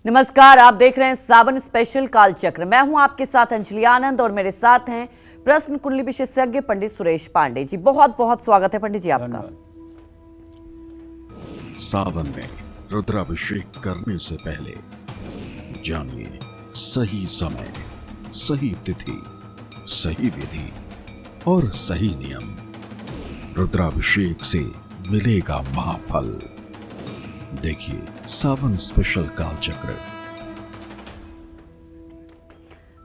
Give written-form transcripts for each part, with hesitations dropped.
नमस्कार, आप देख रहे हैं सावन स्पेशल कालचक्र। मैं हूं आपके साथ अंजलि आनंद और मेरे साथ हैं प्रश्न कुंडली विशेषज्ञ पंडित सुरेश पांडे जी। बहुत बहुत स्वागत है पंडित जी आपका। सावन में रुद्राभिषेक करने से पहले जानिए सही समय, सही तिथि, सही विधि और सही नियम। रुद्राभिषेक से मिलेगा महाफल। देखिए सावन स्पेशल कालचक्र।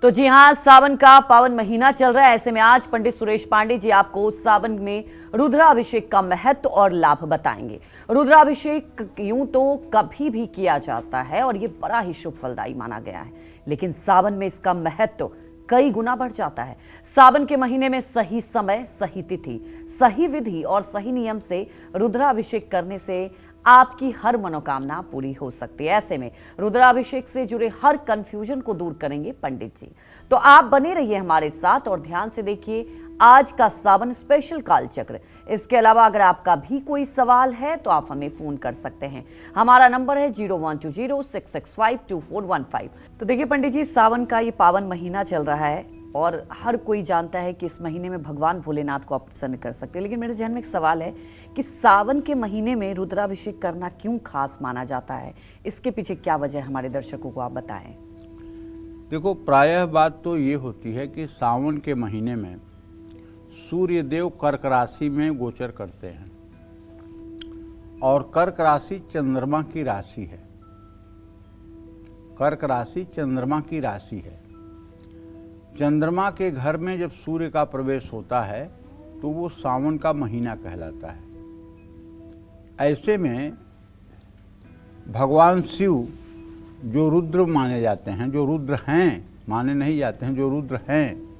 तो जी हां, सावन का पावन महीना चल रहा है। ऐसे में आज पंडित सुरेश पांडे जी आपको सावन में रुद्राभिषेक का महत्व और लाभ बताएंगे। रुद्राभिषेक यूं तो कभी भी किया जाता है और ये बड़ा ही शुभ फलदायी माना गया है, लेकिन सावन में इसका महत्व कई गुना बढ़ जाता है। सावन के महीने में सही समय, सही तिथि, सही विधि और सही नियम से रुद्राभिषेक करने से आपकी हर मनोकामना पूरी हो सकती है। ऐसे में रुद्राभिषेक से जुड़े हर कंफ्यूजन को दूर करेंगे पंडित जी। तो आप बने रहिए हमारे साथ और ध्यान से देखिए आज का सावन स्पेशल कालचक्र। इसके अलावा अगर आपका भी कोई सवाल है तो आप हमें फोन कर सकते हैं। हमारा नंबर है 012066522415। तो देखिए पंडित जी, सावन का ये पावन महीना चल रहा है और हर कोई जानता है कि इस महीने में भगवान भोलेनाथ को आप प्रसन्न कर सकते हैं, लेकिन मेरे जहन में एक सवाल है कि सावन के महीने में रुद्राभिषेक करना क्यों खास माना जाता है? इसके पीछे क्या वजह है, हमारे दर्शकों को आप बताएं। देखो, प्रायः बात तो ये होती है कि सावन के महीने में सूर्य देव कर्क राशि में गोचर करते हैं और कर्क राशि चंद्रमा की राशि है। कर्क राशि चंद्रमा की राशि है। चंद्रमा के घर में जब सूर्य का प्रवेश होता है तो वो सावन का महीना कहलाता है। ऐसे में भगवान शिव जो रुद्र माने जाते हैं, जो रुद्र हैं, माने नहीं जाते हैं, जो रुद्र हैं,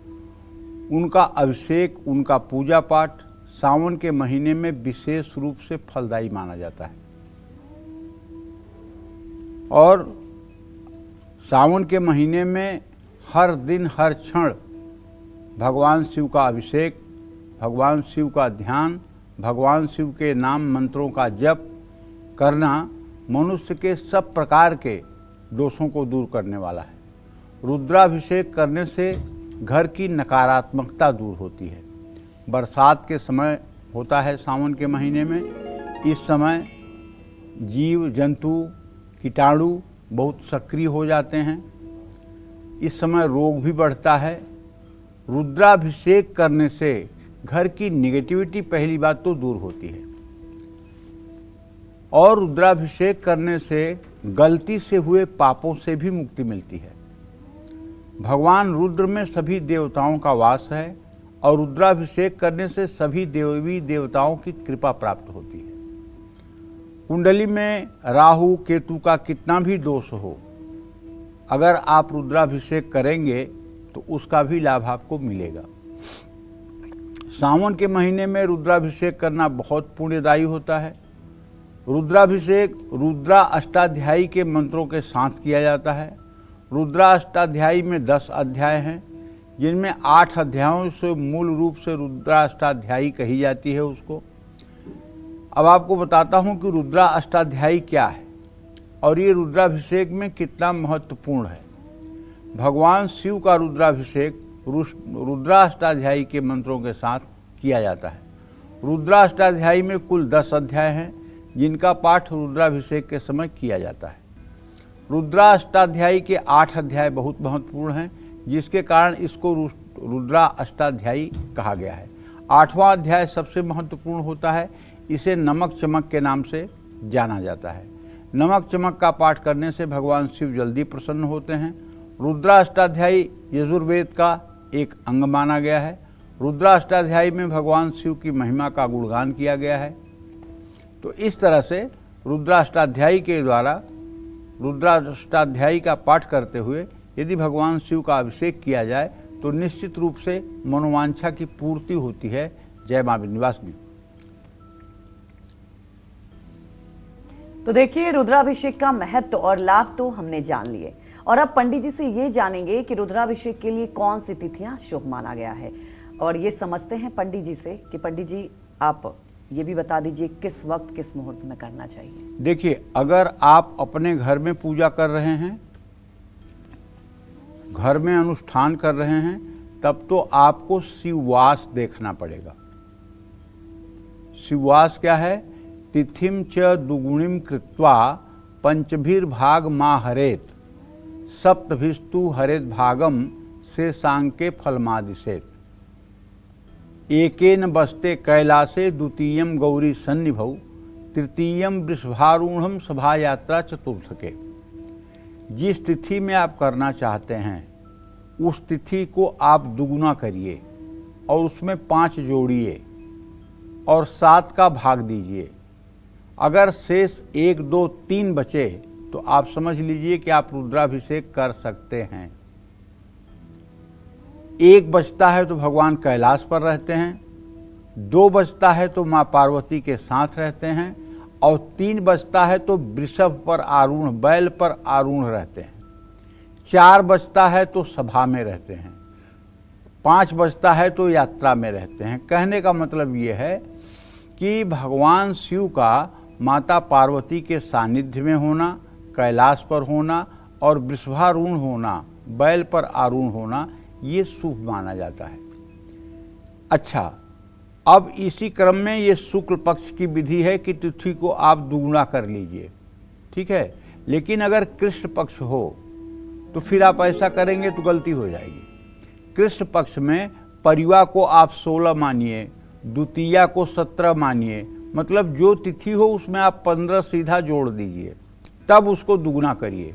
उनका अभिषेक, उनका पूजा पाठ सावन के महीने में विशेष रूप से फलदायी माना जाता है। और सावन के महीने में हर दिन हर क्षण भगवान शिव का अभिषेक, भगवान शिव का ध्यान, भगवान शिव के नाम मंत्रों का जप करना मनुष्य के सब प्रकार के दोषों को दूर करने वाला है। रुद्राभिषेक करने से घर की नकारात्मकता दूर होती है। बरसात के समय होता है सावन के महीने में। इस समय जीव जंतु कीटाणु बहुत सक्रिय हो जाते हैं। इस समय रोग भी बढ़ता है। रुद्राभिषेक करने से घर की निगेटिविटी पहली बात तो दूर होती है और रुद्राभिषेक करने से गलती से हुए पापों से भी मुक्ति मिलती है। भगवान रुद्र में सभी देवताओं का वास है और रुद्राभिषेक करने से सभी देवी देवताओं की कृपा प्राप्त होती है। कुंडली में राहु केतु का कितना भी दोष हो, अगर आप रुद्राभिषेक करेंगे तो उसका भी लाभ आपको मिलेगा। सावन के महीने में रुद्राभिषेक करना बहुत पुण्यदायी होता है। रुद्राभिषेक रुद्रा अष्टाध्यायी के मंत्रों के साथ किया जाता है। रुद्रा अष्टाध्यायी में 10 अध्याय हैं, जिनमें 8 अध्यायों से मूल रूप से रुद्रा अष्टाध्यायी कही जाती है उसको। अब आपको बताता हूँ कि रुद्रा अष्टाध्यायी क्या है और ये रुद्राभिषेक में कितना महत्वपूर्ण है। भगवान शिव का रुद्राभिषेक रुद्राष्टाध्यायी के मंत्रों के साथ किया जाता है। रुद्राष्टाध्यायी में कुल 10 अध्याय हैं, जिनका पाठ रुद्राभिषेक के समय किया जाता है। रुद्राष्टाध्यायी के 8 अध्याय बहुत महत्वपूर्ण हैं, जिसके कारण इसको रुद्राष्टाध्यायी कहा गया है। 8वां अध्याय सबसे महत्वपूर्ण होता है। इसे नमक चमक के नाम से जाना जाता है। नमक चमक का पाठ करने से भगवान शिव जल्दी प्रसन्न होते हैं। रुद्राष्टाध्यायी यजुर्वेद का एक अंग माना गया है। रुद्राष्टाध्यायी में भगवान शिव की महिमा का गुणगान किया गया है। तो इस तरह से रुद्राष्टाध्यायी के द्वारा रुद्राष्टाध्यायी का पाठ करते हुए यदि भगवान शिव का अभिषेक किया जाए तो निश्चित रूप से मनोवांछा की पूर्ति होती है। जय मां विंध्यवासिनी। तो देखिए, रुद्राभिषेक का महत्व और लाभ तो हमने जान लिए और अब पंडित जी से ये जानेंगे कि रुद्राभिषेक के लिए कौन सी तिथियां शुभ माना गया है। और ये समझते हैं पंडित जी से कि पंडित जी, आप ये भी बता दीजिए किस वक्त किस मुहूर्त में करना चाहिए। देखिए, अगर आप अपने घर में पूजा कर रहे हैं, घर में अनुष्ठान कर रहे हैं, तब तो आपको शिववास देखना पड़ेगा। शिववास क्या है? तिथिम च दुगुणिम कृत्वा पंचभिर्भाग मा हरेत सप्तभिस्तु हरेत भागम से सांके फलमादिशेत। एकेन बस्ते कैलासे द्वितीयम गौरी सन्निभौ तृतीयम वृषभारूढ़ सभा यात्रा चतुर्थके। जिस तिथि में आप करना चाहते हैं उस तिथि को आप दुगुना करिए और उसमें 5 जोड़िए और 7 का भाग दीजिए। अगर शेष 1, 2, 3 बचे तो आप समझ लीजिए कि आप रुद्राभिषेक कर सकते हैं। 1 बचता है तो भगवान कैलाश पर रहते हैं, 2 बचता है तो माँ पार्वती के साथ रहते हैं और 3 बचता है तो वृषभ पर आरूढ़, बैल पर आरूढ़ रहते हैं, 4 बचता है तो सभा में रहते हैं, 5 बचता है तो यात्रा में रहते हैं। कहने का मतलब ये है कि भगवान शिव का माता पार्वती के सानिध्य में होना, कैलाश पर होना और वृषभारूढ़ होना, बैल पर आरूढ़ होना, ये शुभ माना जाता है। अच्छा, अब इसी क्रम में ये शुक्ल पक्ष की विधि है कि तिथि को आप दुगुना कर लीजिए, ठीक है। लेकिन अगर कृष्ण पक्ष हो तो फिर आप ऐसा करेंगे तो गलती हो जाएगी। कृष्ण पक्ष में परिवा को आप 16 मानिए, द्वितीया को 17 मानिए, मतलब जो तिथि हो उसमें आप 15 सीधा जोड़ दीजिए, तब उसको दुगुना करिए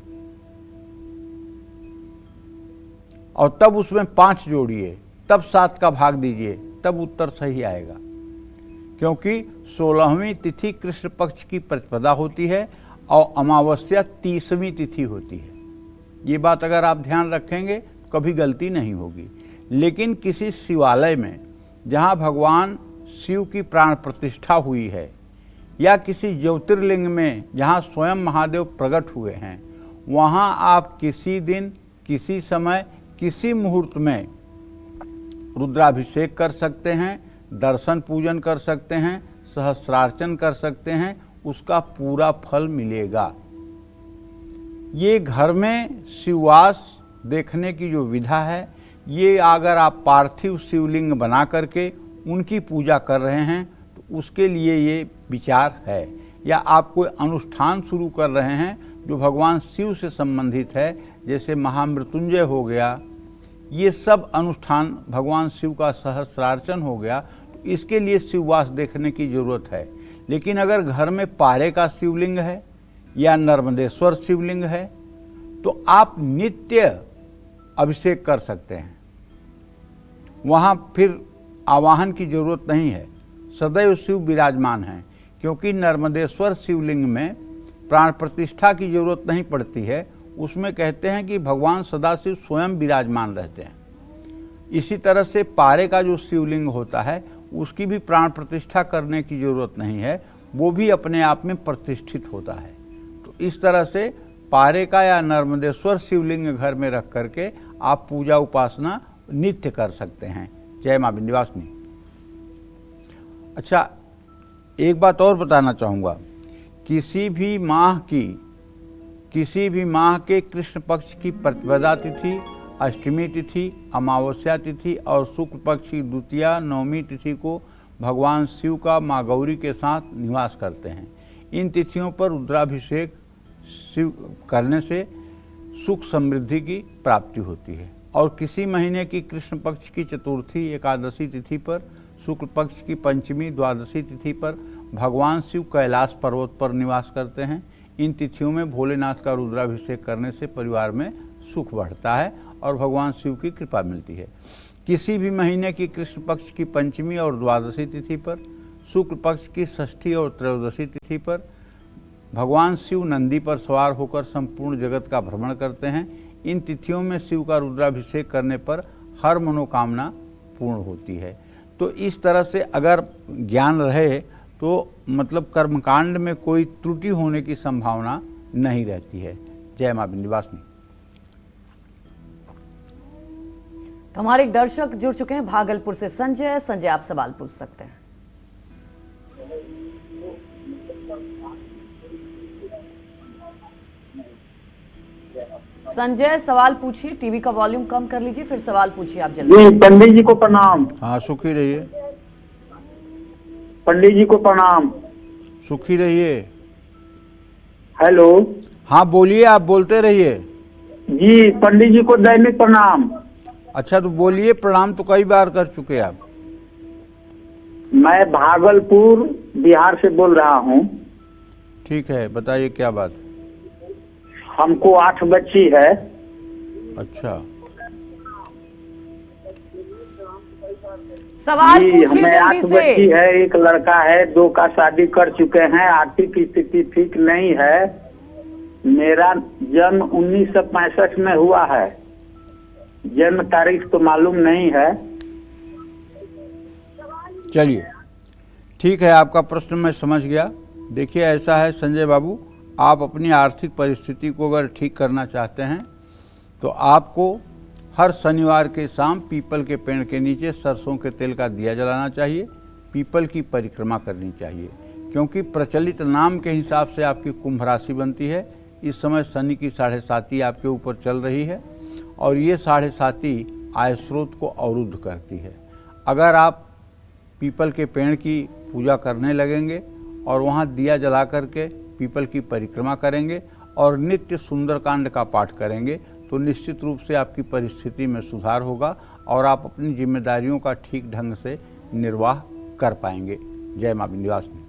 और तब उसमें 5 जोड़िए, तब 7 का भाग दीजिए, तब उत्तर सही आएगा। क्योंकि 16वीं तिथि कृष्ण पक्ष की प्रतिपदा होती है और अमावस्या 30वीं तिथि होती है। ये बात अगर आप ध्यान रखेंगे तो कभी गलती नहीं होगी। लेकिन किसी शिवालय में जहाँ भगवान शिव की प्राण प्रतिष्ठा हुई है या किसी ज्योतिर्लिंग में जहाँ स्वयं महादेव प्रकट हुए हैं, वहाँ आप किसी दिन, किसी समय, किसी मुहूर्त में रुद्राभिषेक कर सकते हैं, दर्शन पूजन कर सकते हैं, सहस्रार्चन कर सकते हैं, उसका पूरा फल मिलेगा। ये घर में शिववास देखने की जो विधा है, ये अगर आप पार्थिव शिवलिंग बना करके उनकी पूजा कर रहे हैं तो उसके लिए ये विचार है। या आप कोई अनुष्ठान शुरू कर रहे हैं जो भगवान शिव से संबंधित है, जैसे महामृत्युंजय हो गया, ये सब अनुष्ठान भगवान शिव का सहस्रार्चन हो गया, तो इसके लिए शिववास देखने की जरूरत है। लेकिन अगर घर में पारे का शिवलिंग है या नर्मदेश्वर शिवलिंग है तो आप नित्य अभिषेक कर सकते हैं, वहाँ फिर आवाहन की जरूरत नहीं है, सदैव शिव विराजमान हैं। क्योंकि नर्मदेश्वर शिवलिंग में प्राण प्रतिष्ठा की जरूरत नहीं पड़ती है, उसमें कहते हैं कि भगवान सदाशिव स्वयं विराजमान रहते हैं। इसी तरह से पारे का जो शिवलिंग होता है उसकी भी प्राण प्रतिष्ठा करने की जरूरत नहीं है, वो भी अपने आप में प्रतिष्ठित होता है। तो इस तरह से पारे का या नर्मदेश्वर शिवलिंग घर में रख करके आप पूजा उपासना नित्य कर सकते हैं। जय मां विंध्यवासिनी। अच्छा, एक बात और बताना चाहूँगा, किसी भी माह के कृष्ण पक्ष की प्रतिपदा तिथि, अष्टमी तिथि, अमावस्या तिथि और शुक्ल पक्ष की द्वितीया, नवमी तिथि को भगवान शिव का माँ गौरी के साथ निवास करते हैं। इन तिथियों पर रुद्राभिषेक शिव करने से सुख समृद्धि की प्राप्ति होती है। और किसी महीने की कृष्ण पक्ष की चतुर्थी, एकादशी तिथि पर, शुक्ल पक्ष की पंचमी, द्वादशी तिथि पर भगवान शिव कैलाश पर्वत पर निवास करते हैं। इन तिथियों में भोलेनाथ का रुद्राभिषेक करने से परिवार में सुख बढ़ता है और भगवान शिव की कृपा मिलती है। किसी भी महीने की कृष्ण पक्ष की पंचमी और द्वादशी तिथि पर, शुक्ल पक्ष की षष्ठी और त्रयोदशी तिथि पर भगवान शिव नंदी पर सवार होकर संपूर्ण जगत का भ्रमण करते हैं। इन तिथियों में शिव का रुद्राभिषेक करने पर हर मनोकामना पूर्ण होती है। तो इस तरह से अगर ज्ञान रहे तो मतलब कर्मकांड में कोई त्रुटि होने की संभावना नहीं रहती है। जय मां विंध्यवासिनी। तो हमारे एक दर्शक जुड़ चुके हैं भागलपुर से। संजय, आप सवाल पूछ सकते हैं। संजय सवाल पूछिए, टीवी का वॉल्यूम कम कर लीजिए, फिर सवाल पूछिए आप जल्दी। जी पंडित जी को प्रणाम। हाँ, सुखी रहिए, पंडित जी को प्रणाम। सुखी रहिए। हेलो। हाँ बोलिए, आप बोलते रहिए। जी पंडित जी को दैनिक प्रणाम। अच्छा तो बोलिए, प्रणाम तो कई बार कर चुके आप। मैं भागलपुर बिहार से बोल रहा हूँ। ठीक है, बताइए क्या बात। हमको 8 बच्ची है। अच्छा, सवाल जी पूछिए हमें 8 जल्दी बच्ची से। है, एक लड़का है, 2 का शादी कर चुके हैं। आर्थिक स्थिति ठीक नहीं है। मेरा जन्म 1965 में हुआ है, जन्म तारीख तो मालूम नहीं है। चलिए ठीक है, आपका प्रश्न मैं समझ गया। देखिए ऐसा है संजय बाबू, आप अपनी आर्थिक परिस्थिति को अगर ठीक करना चाहते हैं तो आपको हर शनिवार के शाम पीपल के पेड़ के नीचे सरसों के तेल का दिया जलाना चाहिए, पीपल की परिक्रमा करनी चाहिए, क्योंकि प्रचलित नाम के हिसाब से आपकी कुंभ राशि बनती है। इस समय शनि की 7.5 आपके ऊपर चल रही है और ये 7.5 आय स्रोत को अवरुद्ध करती है। अगर आप पीपल के पेड़ की पूजा करने लगेंगे और वहाँ दिया जला करके पीपल की परिक्रमा करेंगे और नित्य सुंदरकांड का पाठ करेंगे तो निश्चित रूप से आपकी परिस्थिति में सुधार होगा और आप अपनी जिम्मेदारियों का ठीक ढंग से निर्वाह कर पाएंगे। जय मां विंध्यवासिनी।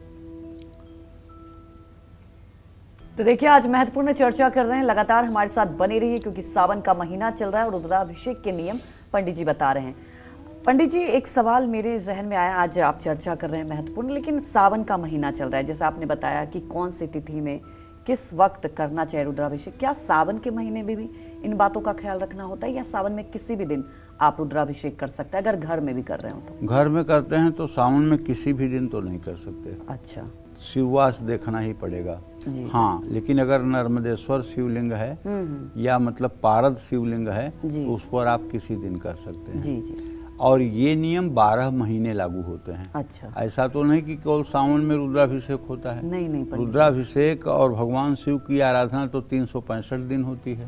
तो देखिए आज महत्वपूर्ण चर्चा कर रहे हैं, लगातार हमारे साथ बने रहिए क्योंकि सावन का महीना चल रहा है और रुद्राभिषेक के नियम पंडित जी बता रहे हैं। पंडित जी एक सवाल मेरे जहन में आया, आज आप चर्चा कर रहे हैं महत्वपूर्ण, लेकिन सावन का महीना चल रहा है, जैसा आपने बताया कि कौन सी तिथि में किस वक्त करना चाहिए रुद्राभिषेक, क्या सावन के महीने में भी इन बातों का ख्याल रखना होता है या सावन में किसी भी दिन आप रुद्राभिषेक कर सकते हैं अगर घर में भी कर रहे हो तो? घर में करते हैं तो सावन में किसी भी दिन तो नहीं कर सकते। अच्छा, शिववास देखना ही पड़ेगा। हाँ, लेकिन अगर नर्मदेश्वर शिवलिंग है या मतलब पारद शिवलिंग है तो उस पर आप किसी दिन कर सकते हैं। जी जी। और ये नियम 12 महीने लागू होते हैं। अच्छा, ऐसा तो नहीं कि केवल सावन में रुद्राभिषेक होता है। नहीं रुद्राभिषेक और भगवान शिव की आराधना तो 365 दिन होती है।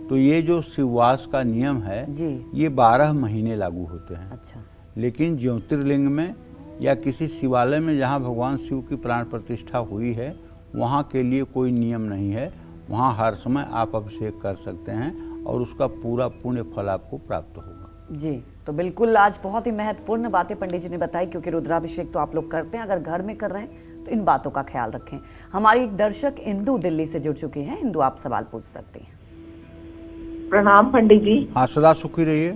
तो ये जो शिववास का नियम है ये 12 महीने लागू होते हैं। अच्छा, लेकिन ज्योतिर्लिंग में या किसी शिवालय में जहाँ भगवान शिव की प्राण प्रतिष्ठा हुई है वहाँ के लिए कोई नियम नहीं है, वहाँ हर समय आप अभिषेक कर सकते हैं और उसका पूरा पुण्य फल आपको प्राप्त होगा। जी, तो बिल्कुल आज बहुत ही महत्वपूर्ण बातें पंडित जी ने बताई, क्योंकि रुद्राभिषेक तो आप लोग करते हैं, अगर घर में कर रहे हैं तो इन बातों का ख्याल रखें। हमारी एक दर्शक इंदु दिल्ली से जुड़ चुकी हैं। इंदु, आप सवाल पूछ सकते हैं। प्रणाम पंडित जी। हाँ, सदा सुखी रहिए।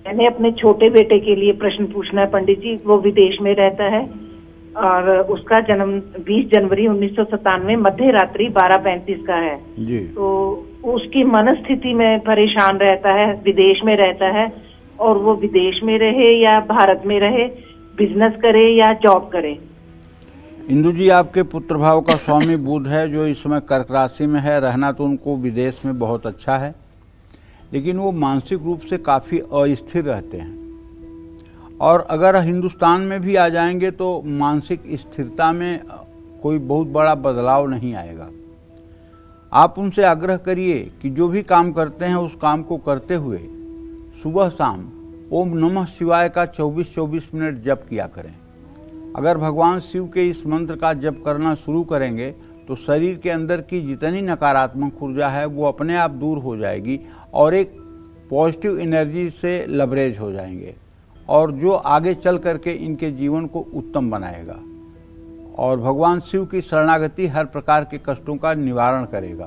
मैंने अपने छोटे बेटे के लिए प्रश्न पूछना है पंडित जी। वो विदेश में रहता है और उसका जन्म 20 जनवरी 1997 मध्य रात्रि 12:35 का है जी। तो उसकी मनस्थिति में परेशान रहता है, विदेश में रहता है, और वो विदेश में रहे या भारत में रहे, बिजनेस करे या जॉब करे। इंदु जी, आपके पुत्र भाव का स्वामी बुध है जो इस समय कर्क राशि में है। रहना तो उनको विदेश में बहुत अच्छा है, लेकिन वो मानसिक रूप से काफ़ी अस्थिर रहते हैं और अगर हिंदुस्तान में भी आ जाएंगे तो मानसिक स्थिरता में कोई बहुत बड़ा बदलाव नहीं आएगा। आप उनसे आग्रह करिए कि जो भी काम करते हैं उस काम को करते हुए सुबह शाम ओम नमः शिवाय का 24-24 मिनट जप किया करें। अगर भगवान शिव के इस मंत्र का जप करना शुरू करेंगे तो शरीर के अंदर की जितनी नकारात्मक ऊर्जा है वो अपने आप दूर हो जाएगी और एक पॉजिटिव एनर्जी से लबरेज हो जाएंगे और जो आगे चल करके इनके जीवन को उत्तम बनाएगा। और भगवान शिव की शरणागति हर प्रकार के कष्टों का निवारण करेगा।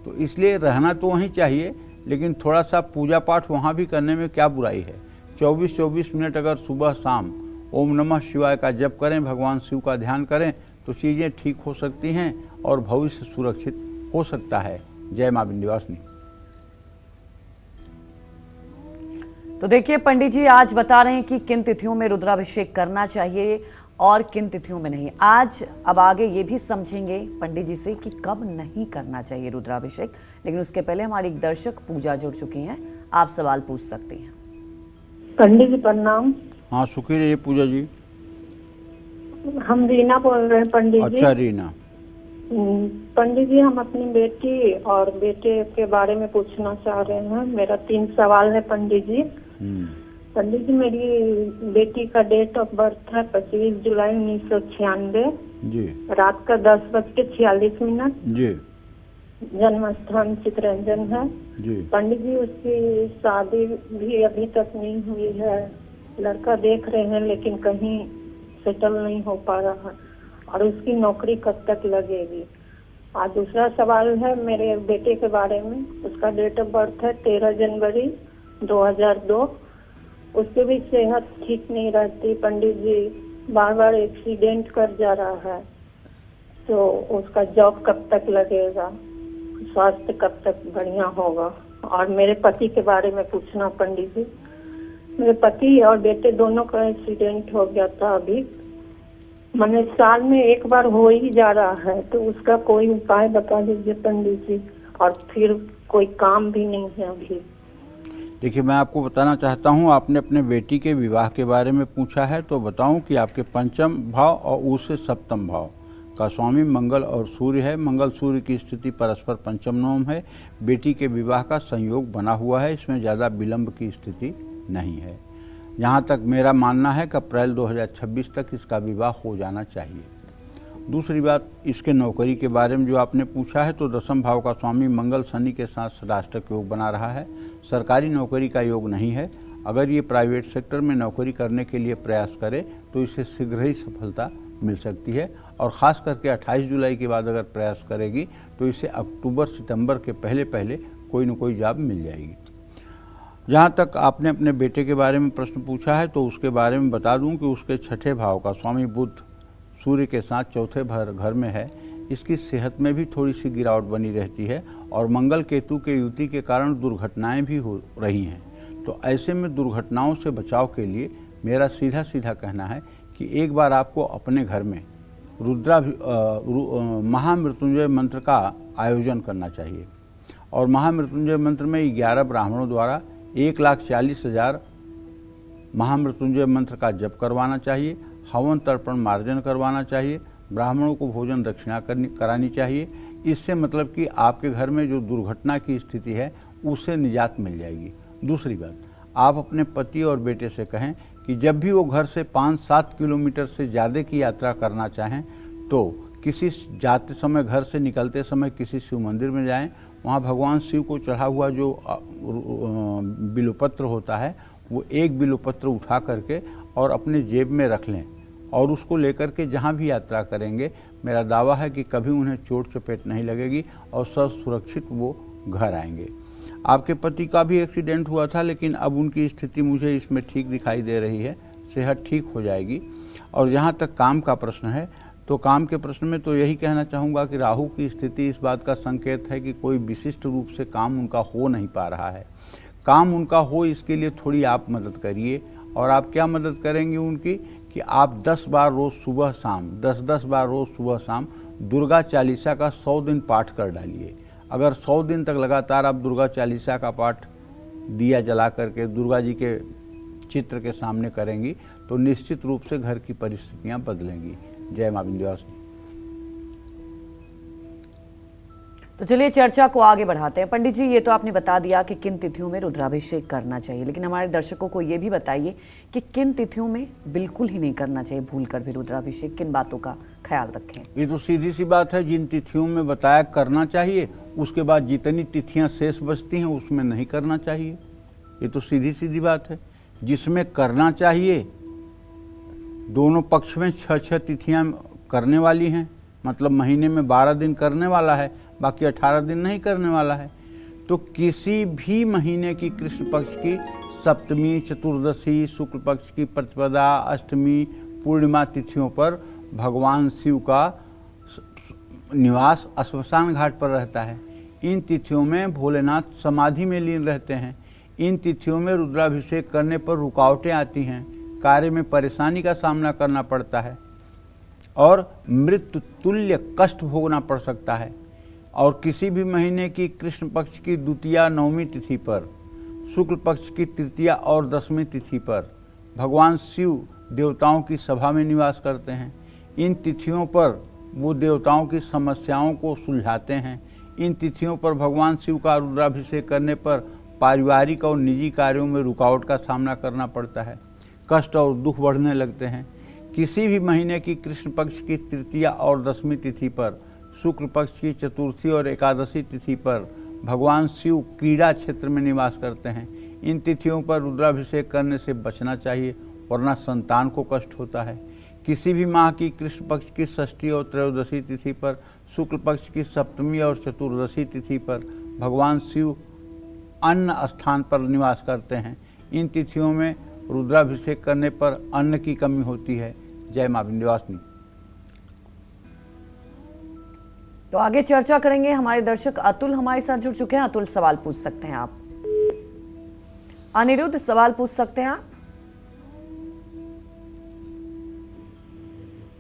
तो इसलिए रहना तो वहीं चाहिए, लेकिन थोड़ा सा पूजा पाठ वहाँ भी करने में क्या बुराई है। 24-24 मिनट अगर सुबह शाम ओम नमः शिवाय का जप करें, भगवान शिव का ध्यान करें तो चीज़ें ठीक हो सकती हैं और भविष्य सुरक्षित हो सकता है। जय मां विंध्यवासिनी। तो देखिए पंडित जी आज बता रहे हैं कि किन तिथियों में रुद्राभिषेक करना चाहिए और किन तिथियों में नहीं। आज अब आगे ये भी समझेंगे पंडित जी से कि कब नहीं करना चाहिए रुद्राभिषेक, लेकिन उसके पहले हमारी एक दर्शक पूजा जुड़ चुकी हैं, आप सवाल पूछ सकती हैं। पंडित जी प्रणाम। हाँ, सुखी रहिए पूजा जी। हम रीना बोल रहे हैं पंडित जी। अच्छा रीना, पंडित जी, हम अपनी बेटी और बेटे के बारे में पूछना चाह रहे हैं। मेरा 3 सवाल है पंडित जी। पंडित जी, मेरी बेटी का डेट ऑफ बर्थ है 25 जुलाई 1996 जी रात का 10:46 जी जन्म स्थान चितरंजन है। जी पंडित जी, उसकी शादी भी अभी तक नहीं हुई है। लड़का देख रहे हैं लेकिन कहीं सेटल नहीं हो पा रहा है, और उसकी नौकरी कब तक लगेगी। और दूसरा सवाल है मेरे बेटे के बारे में। उसका डेट ऑफ बर्थ है 13 जनवरी 2002। उसकी भी सेहत ठीक नहीं रहती पंडित जी, बार बार एक्सीडेंट कर जा रहा है। तो उसका जॉब कब तक लगेगा, स्वास्थ्य कब तक बढ़िया होगा। और मेरे पति के बारे में पूछना पंडित जी। मेरे पति और बेटे दोनों का एक्सीडेंट हो गया था अभी, मैंने साल में एक बार हो ही जा रहा है, तो उसका कोई उपाय बता दीजिए पंडित जी। और फिर कोई काम भी नहीं है अभी। देखिए, मैं आपको बताना चाहता हूँ, आपने अपने बेटी के विवाह के बारे में पूछा है, तो बताऊँ कि आपके पंचम भाव और उससे सप्तम भाव का स्वामी मंगल और सूर्य है। मंगल सूर्य की स्थिति परस्पर पंचम नवम है। बेटी के विवाह का संयोग बना हुआ है, इसमें ज़्यादा विलंब की स्थिति नहीं है। यहाँ तक मेरा मानना है कि अप्रैल 2026 तक इसका विवाह हो जाना चाहिए। दूसरी बात, इसके नौकरी के बारे में जो आपने पूछा है, तो दसम भाव का स्वामी मंगल शनि के साथ राष्ट्रक योग बना रहा है। सरकारी नौकरी का योग नहीं है। अगर ये प्राइवेट सेक्टर में नौकरी करने के लिए प्रयास करे तो इसे शीघ्र ही सफलता मिल सकती है, और ख़ास करके 28 जुलाई के बाद अगर प्रयास करेगी तो इसे अक्टूबर सितंबर के पहले पहले कोई न कोई जॉब मिल जाएगी। जहाँ तक आपने अपने बेटे के बारे में प्रश्न पूछा है, तो उसके बारे में बता दूं कि उसके छठे भाव का स्वामी बुध सूर्य के साथ चौथे घर में है। इसकी सेहत में भी थोड़ी सी गिरावट बनी रहती है, और मंगल केतु के युति के कारण दुर्घटनाएं भी हो रही हैं। तो ऐसे में दुर्घटनाओं से बचाव के लिए मेरा सीधा सीधा कहना है कि एक बार आपको अपने घर में महामृत्युंजय मंत्र का आयोजन करना चाहिए। और महामृत्युंजय मंत्र में 11 ब्राह्मणों द्वारा 1,40,000 महामृत्युंजय मंत्र का जप करवाना चाहिए। हवन तर्पण मार्जन करवाना चाहिए। ब्राह्मणों को भोजन दक्षिणा करानी चाहिए। इससे मतलब कि आपके घर में जो दुर्घटना की स्थिति है उससे निजात मिल जाएगी। दूसरी बात, आप अपने पति और बेटे से कहें कि जब भी वो घर से 5-7 किलोमीटर से ज़्यादा की यात्रा करना चाहें तो किसी जाते समय, घर से निकलते समय किसी शिव मंदिर में जाएं। वहाँ भगवान शिव को चढ़ा हुआ जो बिल्वपत्र होता है, वो एक बिल्वपत्र उठा करके और अपने जेब में रख लें, और उसको लेकर के जहाँ भी यात्रा करेंगे, मेरा दावा है कि कभी उन्हें चोट चपेट नहीं लगेगी और सुरक्षित वो घर आएंगे। आपके पति का भी एक्सीडेंट हुआ था, लेकिन अब उनकी स्थिति मुझे इसमें ठीक दिखाई दे रही है, सेहत ठीक हो जाएगी। और जहाँ तक काम का प्रश्न है, तो काम के प्रश्न में तो यही कहना चाहूँगा कि राहु की स्थिति इस बात का संकेत है कि कोई विशिष्ट रूप से काम उनका हो नहीं पा रहा है। काम उनका हो, इसके लिए थोड़ी आप मदद करिए। और आप क्या मदद करेंगे उनकी, कि आप 10 बार रोज़ सुबह शाम, 10-10 बार रोज़ सुबह शाम दुर्गा चालीसा का 100 दिन पाठ कर डालिए। अगर 100 दिन तक लगातार आप दुर्गा चालीसा का पाठ दिया जला करके दुर्गा जी के चित्र के सामने करेंगी तो निश्चित रूप से घर की परिस्थितियां बदलेंगी। जय मां विंध्यवासिनी। तो चलिए चर्चा को आगे बढ़ाते हैं। पंडित जी, ये तो आपने बता दिया कि किन तिथियों में रुद्राभिषेक करना चाहिए, लेकिन हमारे दर्शकों को ये भी बताइए कि किन तिथियों में बिल्कुल ही नहीं करना चाहिए, भूलकर भी रुद्राभिषेक, किन बातों का ख्याल रखें। ये तो सीधी सी बात है, जिन तिथियों में बताया करना चाहिए, उसके बाद जितनी तिथियां शेष बचती हैं उसमें नहीं करना चाहिए। ये तो सीधी सीधी बात है। जिसमें करना चाहिए, दोनों पक्ष में 6-6 तिथियां करने वाली हैं, मतलब महीने में 12 दिन करने वाला है, बाकी 18 दिन नहीं करने वाला है। तो किसी भी महीने की कृष्ण पक्ष की सप्तमी, चतुर्दशी, शुक्ल पक्ष की प्रतिपदा, अष्टमी, पूर्णिमा तिथियों पर भगवान शिव का निवास श्मशान घाट पर रहता है। इन तिथियों में भोलेनाथ समाधि में लीन रहते हैं। इन तिथियों में रुद्राभिषेक करने पर रुकावटें आती हैं, कार्य में परेशानी का सामना करना पड़ता है और मृत्यु तुल्य कष्ट भोगना पड़ सकता है। और किसी भी महीने की कृष्ण पक्ष की द्वितीया, नवमी तिथि पर, शुक्ल पक्ष की तृतीया और 10वीं तिथि पर भगवान शिव देवताओं की सभा में निवास करते हैं। इन तिथियों पर वो देवताओं की समस्याओं को सुलझाते हैं। इन तिथियों पर भगवान शिव का रुद्राभिषेक करने पर पारिवारिक और निजी कार्यों में रुकावट का सामना करना पड़ता है, कष्ट और दुख बढ़ने लगते हैं। किसी भी महीने की कृष्ण पक्ष की तृतीया और दशमी तिथि पर, शुक्ल पक्ष की चतुर्थी और एकादशी तिथि पर भगवान शिव क्रीड़ा क्षेत्र में निवास करते हैं। इन तिथियों पर रुद्राभिषेक करने से बचना चाहिए, वरना संतान को कष्ट होता है। किसी भी माह की कृष्ण पक्ष की षष्ठी और त्रयोदशी तिथि पर, शुक्ल पक्ष की सप्तमी और चतुर्दशी तिथि पर भगवान शिव अन्न स्थान पर निवास करते हैं। इन तिथियों में रुद्राभिषेक करने पर अन्न की कमी होती है। जय मां विंध्यवासिनी। तो आगे चर्चा करेंगे। हमारे दर्शक अतुल हमारे साथ जुड़ चुके हैं। अतुल, सवाल पूछ सकते हैं आप। अनिरुद्ध, सवाल पूछ सकते हैं आप।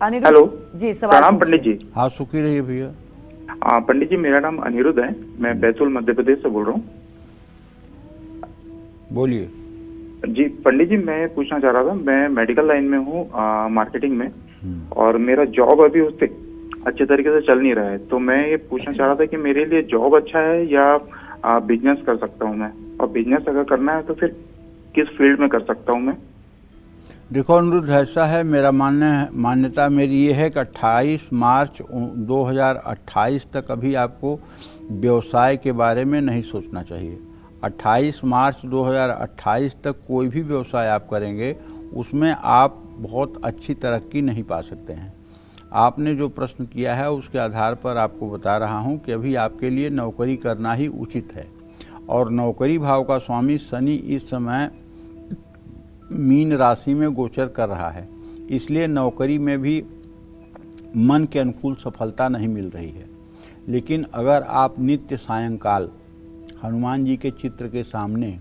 अनिरुद्ध हेलो जी, सवाल प्रणाम पूछिए। पंडित जी। हाँ, सुखी रहिए भैया। पंडित जी, मेरा नाम अनिरुद्ध है, मैं बैतूल मध्य प्रदेश से बोल रहा हूँ। बोलिए। जी पंडित जी, मैं पूछना चाह रहा था, मैं मेडिकल लाइन में हूँ, मार्केटिंग में, और मेरा जॉब अभी उससे अच्छे तरीके से चल नहीं रहा है। तो मैं ये पूछना चाह रहा था कि मेरे लिए जॉब अच्छा है या बिजनेस कर सकता हूँ मैं, और बिजनेस अगर करना है तो फिर किस फील्ड में कर सकता हूँ मैं? देखो अनिरुद्ध, ऐसा है, मेरा मान्यता मेरी ये है कि 28 मार्च 2028 तक अभी आपको व्यवसाय के बारे में नहीं सोचना चाहिए। 28 मार्च 2028 तक कोई भी व्यवसाय आप करेंगे उसमें आप बहुत अच्छी तरक्की नहीं पा सकते हैं। आपने जो प्रश्न किया है उसके आधार पर आपको बता रहा हूं कि अभी आपके लिए नौकरी करना ही उचित है। और नौकरी भाव का स्वामी शनि इस समय मीन राशि में गोचर कर रहा है, इसलिए नौकरी में भी मन के अनुकूल सफलता नहीं मिल रही है। लेकिन अगर आप नित्य सायंकाल हनुमान जी के चित्र के सामने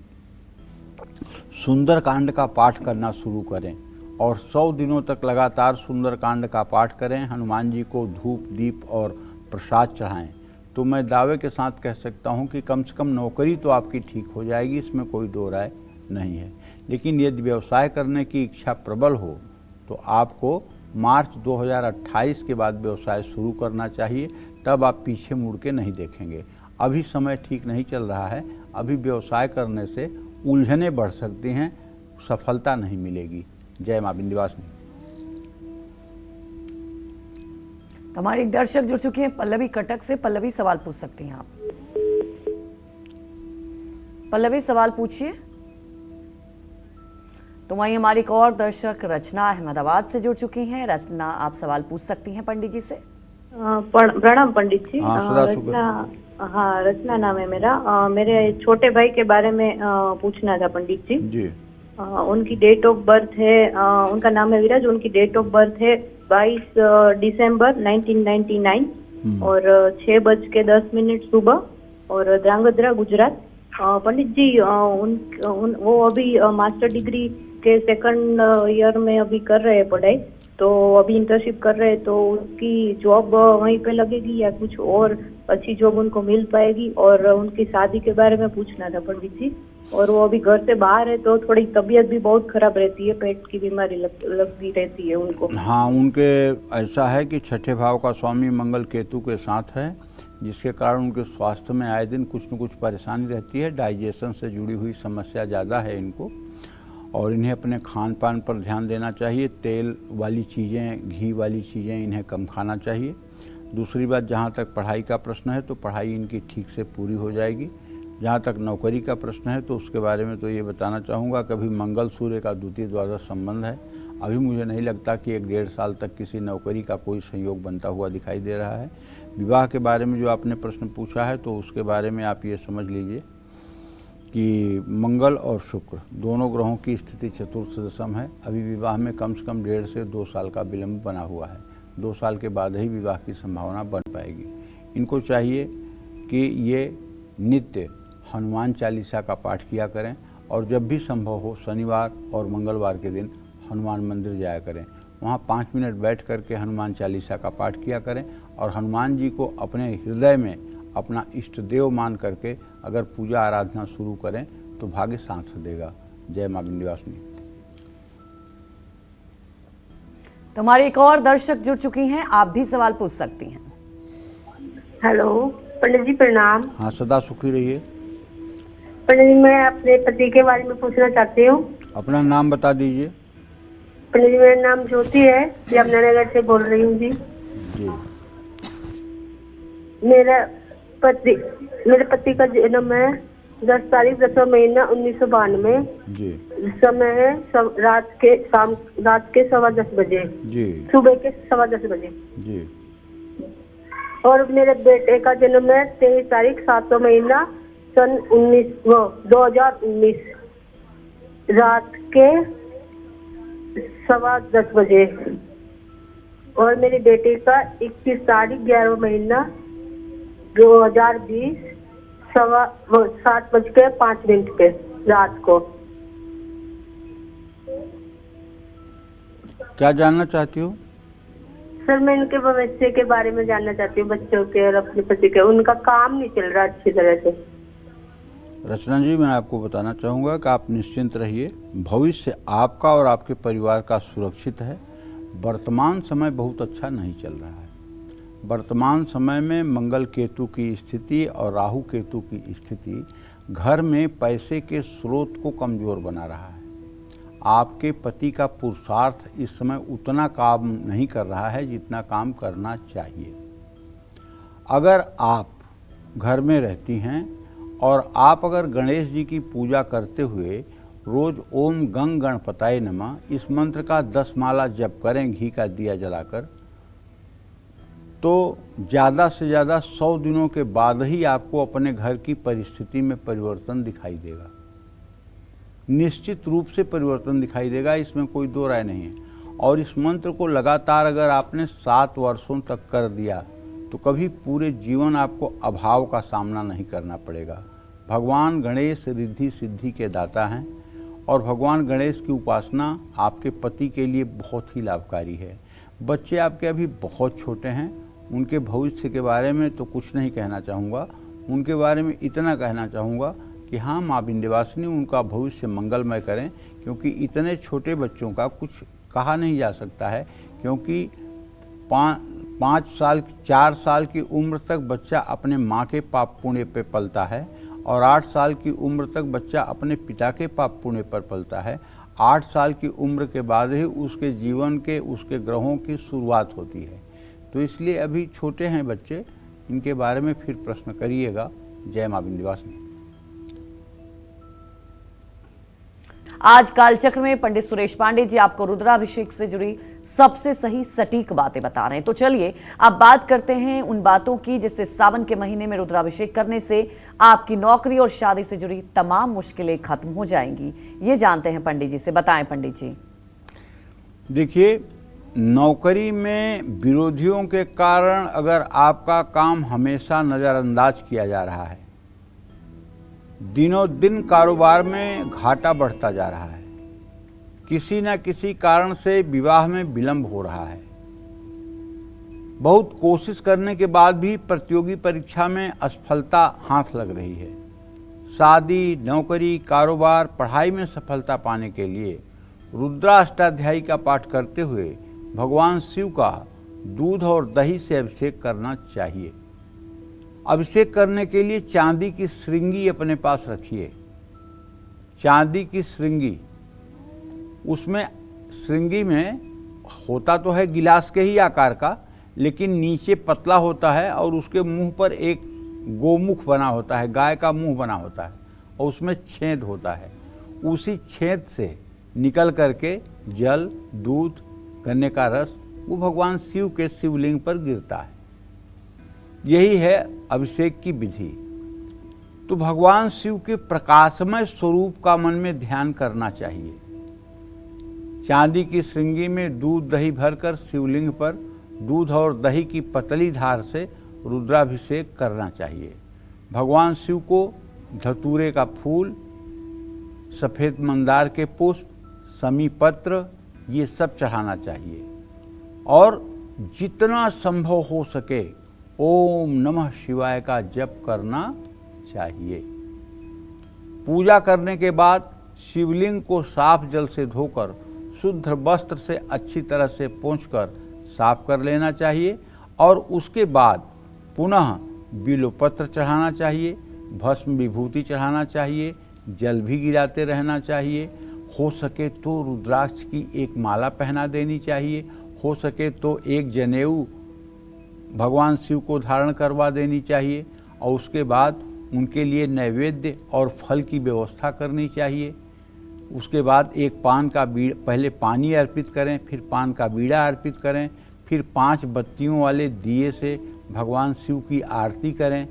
सुंदरकांड का पाठ करना शुरू करें और 100 दिनों तक लगातार सुंदरकांड का पाठ करें, हनुमान जी को धूप दीप और प्रसाद चढ़ाएं, तो मैं दावे के साथ कह सकता हूं कि कम से कम नौकरी तो आपकी ठीक हो जाएगी, इसमें कोई दो राय नहीं है। लेकिन यदि व्यवसाय करने की इच्छा प्रबल हो तो आपको मार्च 2028 के बाद व्यवसाय शुरू करना चाहिए, तब आप पीछे मुड़ के नहीं देखेंगे। अभी समय ठीक नहीं चल रहा है, अभी व्यवसाय करने से उलझने बढ़ सकती हैं, सफलता नहीं मिलेगी। जय मां विंध्यवासिनी। हमारी एक दर्शक जुड़ चुकी हैं पल्लवी कटक से। पल्लवी, सवाल पूछ सकती हैं आप। पल्लवी, सवाल पूछिए। तो वहीं हमारी एक और दर्शक रचना अहमदाबाद से जुड़ चुकी हैं। रचना, आप सवाल पूछ सकती हैं पंडित जी से। प्रणाम पंडित जी। रचना नाम है मेरा। मेरे छोटे भाई के बारे में पूछना था पंडित जी। जी। उनकी डेट ऑफ बर्थ है, उनका नाम है विराज, उनकी डेट ऑफ बर्थ है 22 दिसंबर 1999 और 6:10 सुबह, और ध्रांगध्रा, गुजरात। पंडित जी, वो अभी मास्टर डिग्री के सेकंड ईयर में अभी कर रहे हैं पढ़ाई, तो अभी इंटर्नशिप कर रहे हैं, तो उसकी जॉब वहीं पे लगेगी या कुछ और अच्छी जॉब उनको मिल पाएगी? और उनकी शादी के बारे में पूछना था पंडित जी। और वो अभी घर से बाहर है तो थोड़ी तबीयत भी बहुत खराब रहती है, पेट की बीमारी लगती रहती है उनको। हाँ, उनके ऐसा है कि छठे भाव का स्वामी मंगल केतु के साथ है, जिसके कारण उनके स्वास्थ्य में आए दिन कुछ न कुछ परेशानी रहती है। डाइजेशन से जुड़ी हुई समस्या ज़्यादा है इनको, और इन्हें अपने खान पान पर ध्यान देना चाहिए। तेल वाली चीज़ें, घी वाली चीज़ें इन्हें कम खाना चाहिए। दूसरी बात, जहाँ तक पढ़ाई का प्रश्न है तो पढ़ाई इनकी ठीक से पूरी हो जाएगी। जहाँ तक नौकरी का प्रश्न है तो उसके बारे में तो ये बताना चाहूँगा कि अभी मंगल सूर्य का द्वितीय द्वादश संबंध है। अभी मुझे नहीं लगता कि 1-1.5 साल तक किसी नौकरी का कोई संयोग बनता हुआ दिखाई दे रहा है। विवाह के बारे में जो आपने प्रश्न पूछा है तो उसके बारे में आप ये समझ लीजिए कि मंगल और शुक्र दोनों ग्रहों की स्थिति चतुर्थ दशम है। अभी विवाह में कम से कम 1.5 से 2 साल का विलंब बना हुआ है। 2 साल के बाद ही विवाह की संभावना बन पाएगी। इनको चाहिए कि ये नित्य हनुमान चालीसा का पाठ किया करें, और जब भी संभव हो शनिवार और मंगलवार के दिन हनुमान मंदिर जाया करें। वहाँ 5 मिनट बैठ करके हनुमान चालीसा का पाठ किया करें, और हनुमान जी को अपने हृदय में अपना इष्ट देव मान करके अगर पूजा आराधना शुरू करें तो भाग्य साथ देगा। जय मां विंध्यवासिनी। तो हमारे एक और दर्शक जुड़ चुकी हैं, आप भी सवाल पूछ सकती हैं। हेलो पंडित जी, प्रणाम। हाँ, सदा सुखी रहिए। पंडित जी, मैं अपने पति के बारे में पूछना चाहती हूँ। अपना नाम बता दीजिए। पंडित जी, मेरा नाम ज्योति है, यमुनानगर से बोल रही हूँ जी। जी। मेरे पति का जन्म है 10 तारीख 10वां महीना 1992। जी। समय है रात के 10:15 बजे। जी। सुबह के 10:15 बजे। जी। और मेरे बेटे का जन्म है 23 तारीख 7वां महीना सन 2019 रात के 10:15 बजे। और मेरी बेटी का 21 तारीख 11वां महीना 2020 7:05 पे रात को। क्या जानना चाहती हो? सर, मैं इनके भविष्य के बारे में जानना चाहती हूँ, बच्चों के और अपने पति के। उनका काम नहीं चल रहा अच्छी तरह से। रचना जी, मैं आपको बताना चाहूँगा कि आप निश्चिंत रहिए। भविष्य आपका और आपके परिवार का सुरक्षित है। वर्तमान समय बहुत अच्छा नहीं चल रहा है। वर्तमान समय में मंगल केतु की स्थिति और राहु केतु की स्थिति घर में पैसे के स्रोत को कमज़ोर बना रहा है। आपके पति का पुरुषार्थ इस समय उतना काम नहीं कर रहा है जितना काम करना चाहिए। अगर आप घर में रहती हैं और आप अगर गणेश जी की पूजा करते हुए रोज़ ओम गंग गणपताय नमः इस मंत्र का 10 माला जप करें घी का दिया जलाकर, तो ज़्यादा से ज़्यादा 100 दिनों के बाद ही आपको अपने घर की परिस्थिति में परिवर्तन दिखाई देगा। निश्चित रूप से परिवर्तन दिखाई देगा, इसमें कोई दो राय नहीं है। और इस मंत्र को लगातार अगर आपने 7 वर्षों तक कर दिया तो कभी पूरे जीवन आपको अभाव का सामना नहीं करना पड़ेगा। भगवान गणेश रिद्धि सिद्धि के दाता हैं और भगवान गणेश की उपासना आपके पति के लिए बहुत ही लाभकारी है। बच्चे आपके अभी बहुत छोटे हैं, उनके भविष्य के बारे में तो कुछ नहीं कहना चाहूँगा। उनके बारे में इतना कहना चाहूँगा कि हाँ, माँ विंध्यवासिनी उनका भविष्य मंगलमय करें, क्योंकि इतने छोटे बच्चों का कुछ कहा नहीं जा सकता है। क्योंकि 4 साल की उम्र तक बच्चा अपने माँ के पाप पुण्य पे पलता है और 8 साल की उम्र तक बच्चा अपने पिता के पाप पुण्य पर पलता है। 8 साल की उम्र के बाद ही उसके जीवन के उसके ग्रहों की शुरुआत होती है। तो इसलिए अभी छोटे हैं बच्चे, इनके बारे में फिर प्रश्न करिएगा। जय माँ विंध्यवासिनी। आज कालचक्र में पंडित सुरेश पांडे जी आपको रुद्राभिषेक से जुड़ी सबसे सही सटीक बातें बता रहे हैं। तो चलिए अब बात करते हैं उन बातों की जिससे सावन के महीने में रुद्राभिषेक करने से आपकी नौकरी और शादी से जुड़ी तमाम मुश्किलें खत्म हो जाएंगी। ये जानते हैं पंडित जी से। बताएं पंडित जी। देखिए, नौकरी में विरोधियों के कारण अगर आपका काम हमेशा नज़रअंदाज किया जा रहा है, दिनों दिन कारोबार में घाटा बढ़ता जा रहा है, किसी न किसी कारण से विवाह में विलंब हो रहा है, बहुत कोशिश करने के बाद भी प्रतियोगी परीक्षा में असफलता हाथ लग रही है, शादी, नौकरी, कारोबार, पढ़ाई में सफलता पाने के लिए रुद्राष्टाध्यायी का पाठ करते हुए भगवान शिव का दूध और दही से अभिषेक करना चाहिए। अभिषेक करने के लिए चांदी की श्रृंगी अपने पास रखिए। चांदी की श्रृंगी, उसमें श्रृंगी में होता तो है गिलास के ही आकार का, लेकिन नीचे पतला होता है और उसके मुंह पर एक गोमुख बना होता है, गाय का मुंह बना होता है और उसमें छेद होता है। उसी छेद से निकल करके जल, दूध, गन्ने का रस वो भगवान शिव के शिवलिंग पर गिरता है। यही है अभिषेक की विधि। तो भगवान शिव के प्रकाशमय स्वरूप का मन में ध्यान करना चाहिए। चांदी की श्रृंगी में दूध दही भरकर शिवलिंग पर दूध और दही की पतली धार से रुद्राभिषेक करना चाहिए। भगवान शिव को धतूरे का फूल, सफ़ेद मंदार के पुष्प, समी पत्र ये सब चढ़ाना चाहिए और जितना संभव हो सके ओम नमः शिवाय का जप करना चाहिए। पूजा करने के बाद शिवलिंग को साफ जल से धोकर शुद्ध वस्त्र से अच्छी तरह से पोंछकर साफ कर लेना चाहिए और उसके बाद पुनः बिल्वपत्र चढ़ाना चाहिए, भस्म विभूति चढ़ाना चाहिए, जल भी गिराते रहना चाहिए। हो सके तो रुद्राक्ष की एक माला पहना देनी चाहिए, हो सके तो एक जनेऊ भगवान शिव को धारण करवा देनी चाहिए और उसके बाद उनके लिए नैवेद्य और फल की व्यवस्था करनी चाहिए। उसके बाद एक पान का बीड़ा, पहले पानी अर्पित करें, फिर पान का बीड़ा अर्पित करें, फिर 5 बत्तियों वाले दिए से भगवान शिव की आरती करें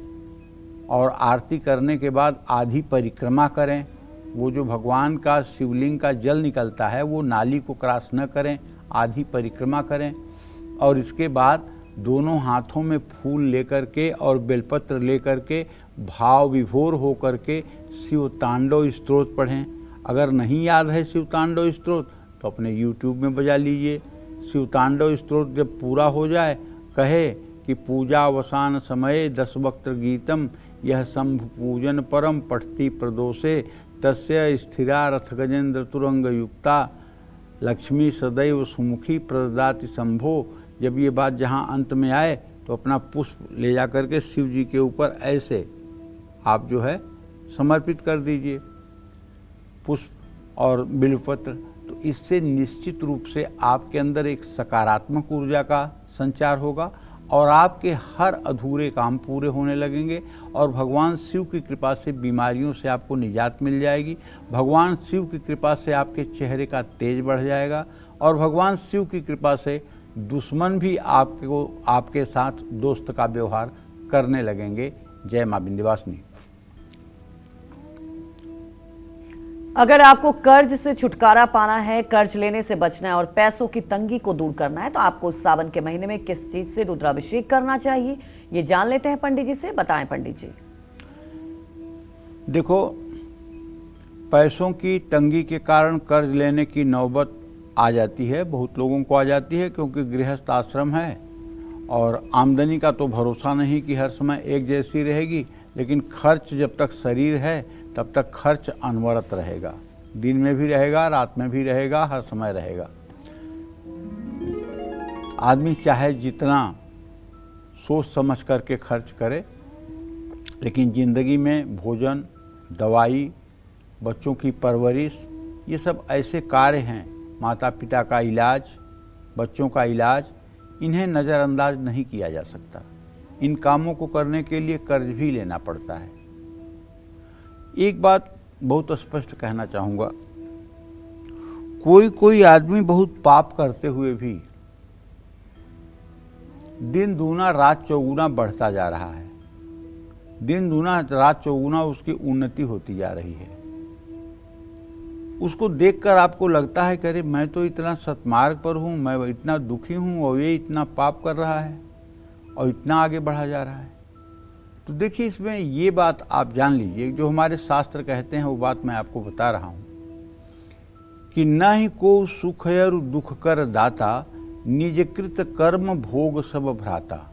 और आरती करने के बाद आधी परिक्रमा करें। वो जो भगवान का शिवलिंग का जल निकलता है वो नाली को क्रॉस न करें, आधी परिक्रमा करें और इसके बाद दोनों हाथों में फूल लेकर के और बेलपत्र लेकर के भाव विभोर होकर के शिव तांडव स्तोत्र पढ़ें। अगर नहीं याद है शिव तांडव स्तोत्र तो अपने YouTube में बजा लीजिए। शिव तांडव स्तोत्र जब पूरा हो जाए कहे कि पूजा अवसान समय 10 वक्त्र गीतम यह शंभु पूजन परम पठती प्रदोषे तस्य स्थिरा रथ गजेंद्र तुरंग युक्ता लक्ष्मी सदैव सुमुखी प्रददाति शंभो। जब ये बात जहाँ अंत में आए तो अपना पुष्प ले जा करके शिव जी के ऊपर ऐसे आप जो है समर्पित कर दीजिए पुष्प और बिल्वपत्र। तो इससे निश्चित रूप से आपके अंदर एक सकारात्मक ऊर्जा का संचार होगा और आपके हर अधूरे काम पूरे होने लगेंगे और भगवान शिव की कृपा से बीमारियों से आपको निजात मिल जाएगी। भगवान शिव की कृपा से आपके चेहरे का तेज बढ़ जाएगा और भगवान शिव की कृपा से दुश्मन भी आपके साथ दोस्त का व्यवहार करने लगेंगे। जय मां विंध्यवासिनी। अगर आपको कर्ज से छुटकारा पाना है, कर्ज लेने से बचना है और पैसों की तंगी को दूर करना है तो आपको सावन के महीने में किस चीज से रुद्राभिषेक करना चाहिए, ये जान लेते हैं पंडित जी से। बताएं पंडित जी। देखो, पैसों की तंगी के कारण कर्ज लेने की नौबत आ जाती है, बहुत लोगों को आ जाती है क्योंकि गृहस्थ आश्रम है और आमदनी का तो भरोसा नहीं कि हर समय एक जैसी रहेगी, लेकिन खर्च जब तक शरीर है तब तक खर्च अनवरत रहेगा, दिन में भी रहेगा, रात में भी रहेगा, हर समय रहेगा। आदमी चाहे जितना सोच समझ करके खर्च करे, लेकिन ज़िंदगी में भोजन, दवाई, बच्चों की परवरिश, ये सब ऐसे कार्य हैं, माता पिता का इलाज, बच्चों का इलाज, इन्हें नज़रअंदाज नहीं किया जा सकता। इन कामों को करने के लिए कर्ज भी लेना पड़ता है। एक बात बहुत स्पष्ट कहना चाहूँगा, कोई आदमी बहुत पाप करते हुए भी दिन दूना रात चौगुना बढ़ता जा रहा है, दिन दूना रात चौगुना उसकी उन्नति होती जा रही है। उसको देखकर आपको लगता है कि अरे मैं तो इतना सत्मार्ग पर हूँ, मैं इतना दुखी हूँ और ये इतना पाप कर रहा है और इतना आगे बढ़ा जा रहा है। तो देखिए, इसमें ये बात आप जान लीजिए, जो हमारे शास्त्र कहते हैं वो बात मैं आपको बता रहा हूँ कि न ही को सुख और दुख कर दाता, निजकृत कर्म भोग सब भ्राता।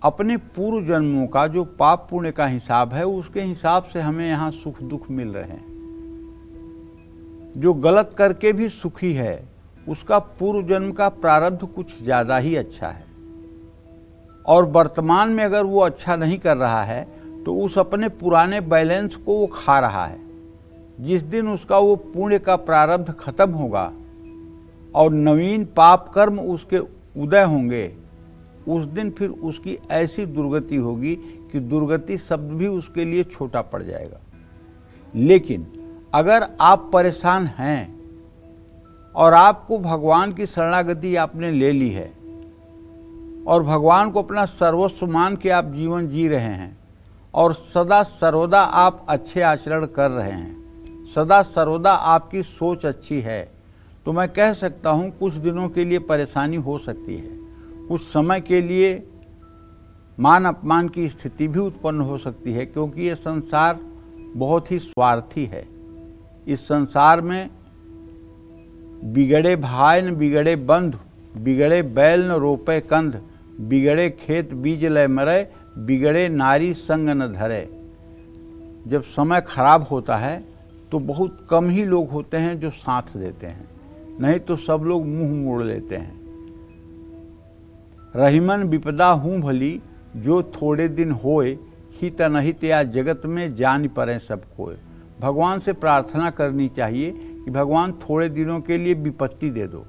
अपने पूर्व जन्मों का जो पाप पुण्य का हिसाब है उसके हिसाब से हमें यहाँ सुख दुख मिल रहे हैं। जो गलत करके भी सुखी है उसका पूर्व जन्म का प्रारब्ध कुछ ज़्यादा ही अच्छा है और वर्तमान में अगर वो अच्छा नहीं कर रहा है तो उस अपने पुराने बैलेंस को वो खा रहा है। जिस दिन उसका वो पुण्य का प्रारब्ध खत्म होगा और नवीन पाप कर्म उसके उदय होंगे, उस दिन फिर उसकी ऐसी दुर्गति होगी कि दुर्गति शब्द भी उसके लिए छोटा पड़ जाएगा। लेकिन अगर आप परेशान हैं और आपको भगवान की शरणागति आपने ले ली है और भगवान को अपना सर्वस्व मान के आप जीवन जी रहे हैं और सदा सर्वदा आप अच्छे आचरण कर रहे हैं, सदा सर्वदा आपकी सोच अच्छी है, तो मैं कह सकता हूँ कुछ दिनों के लिए परेशानी हो सकती है, कुछ समय के लिए मान अपमान की स्थिति भी उत्पन्न हो सकती है, क्योंकि ये संसार बहुत ही स्वार्थी है। इस संसार में बिगड़े भाई न बिगड़े बंधु, बिगड़े बैल न रोपे कंध, बिगड़े खेत बीज लय मरे, बिगड़े नारी संग न धरे। जब समय खराब होता है तो बहुत कम ही लोग होते हैं जो साथ देते हैं, नहीं तो सब लोग मुंह मोड़ लेते हैं। रहीमन विपदा हूँ भली जो थोड़े दिन होए, हित अनहित या जगत में जान पड़े सब कोय। भगवान से प्रार्थना करनी चाहिए कि भगवान थोड़े दिनों के लिए विपत्ति दे दो।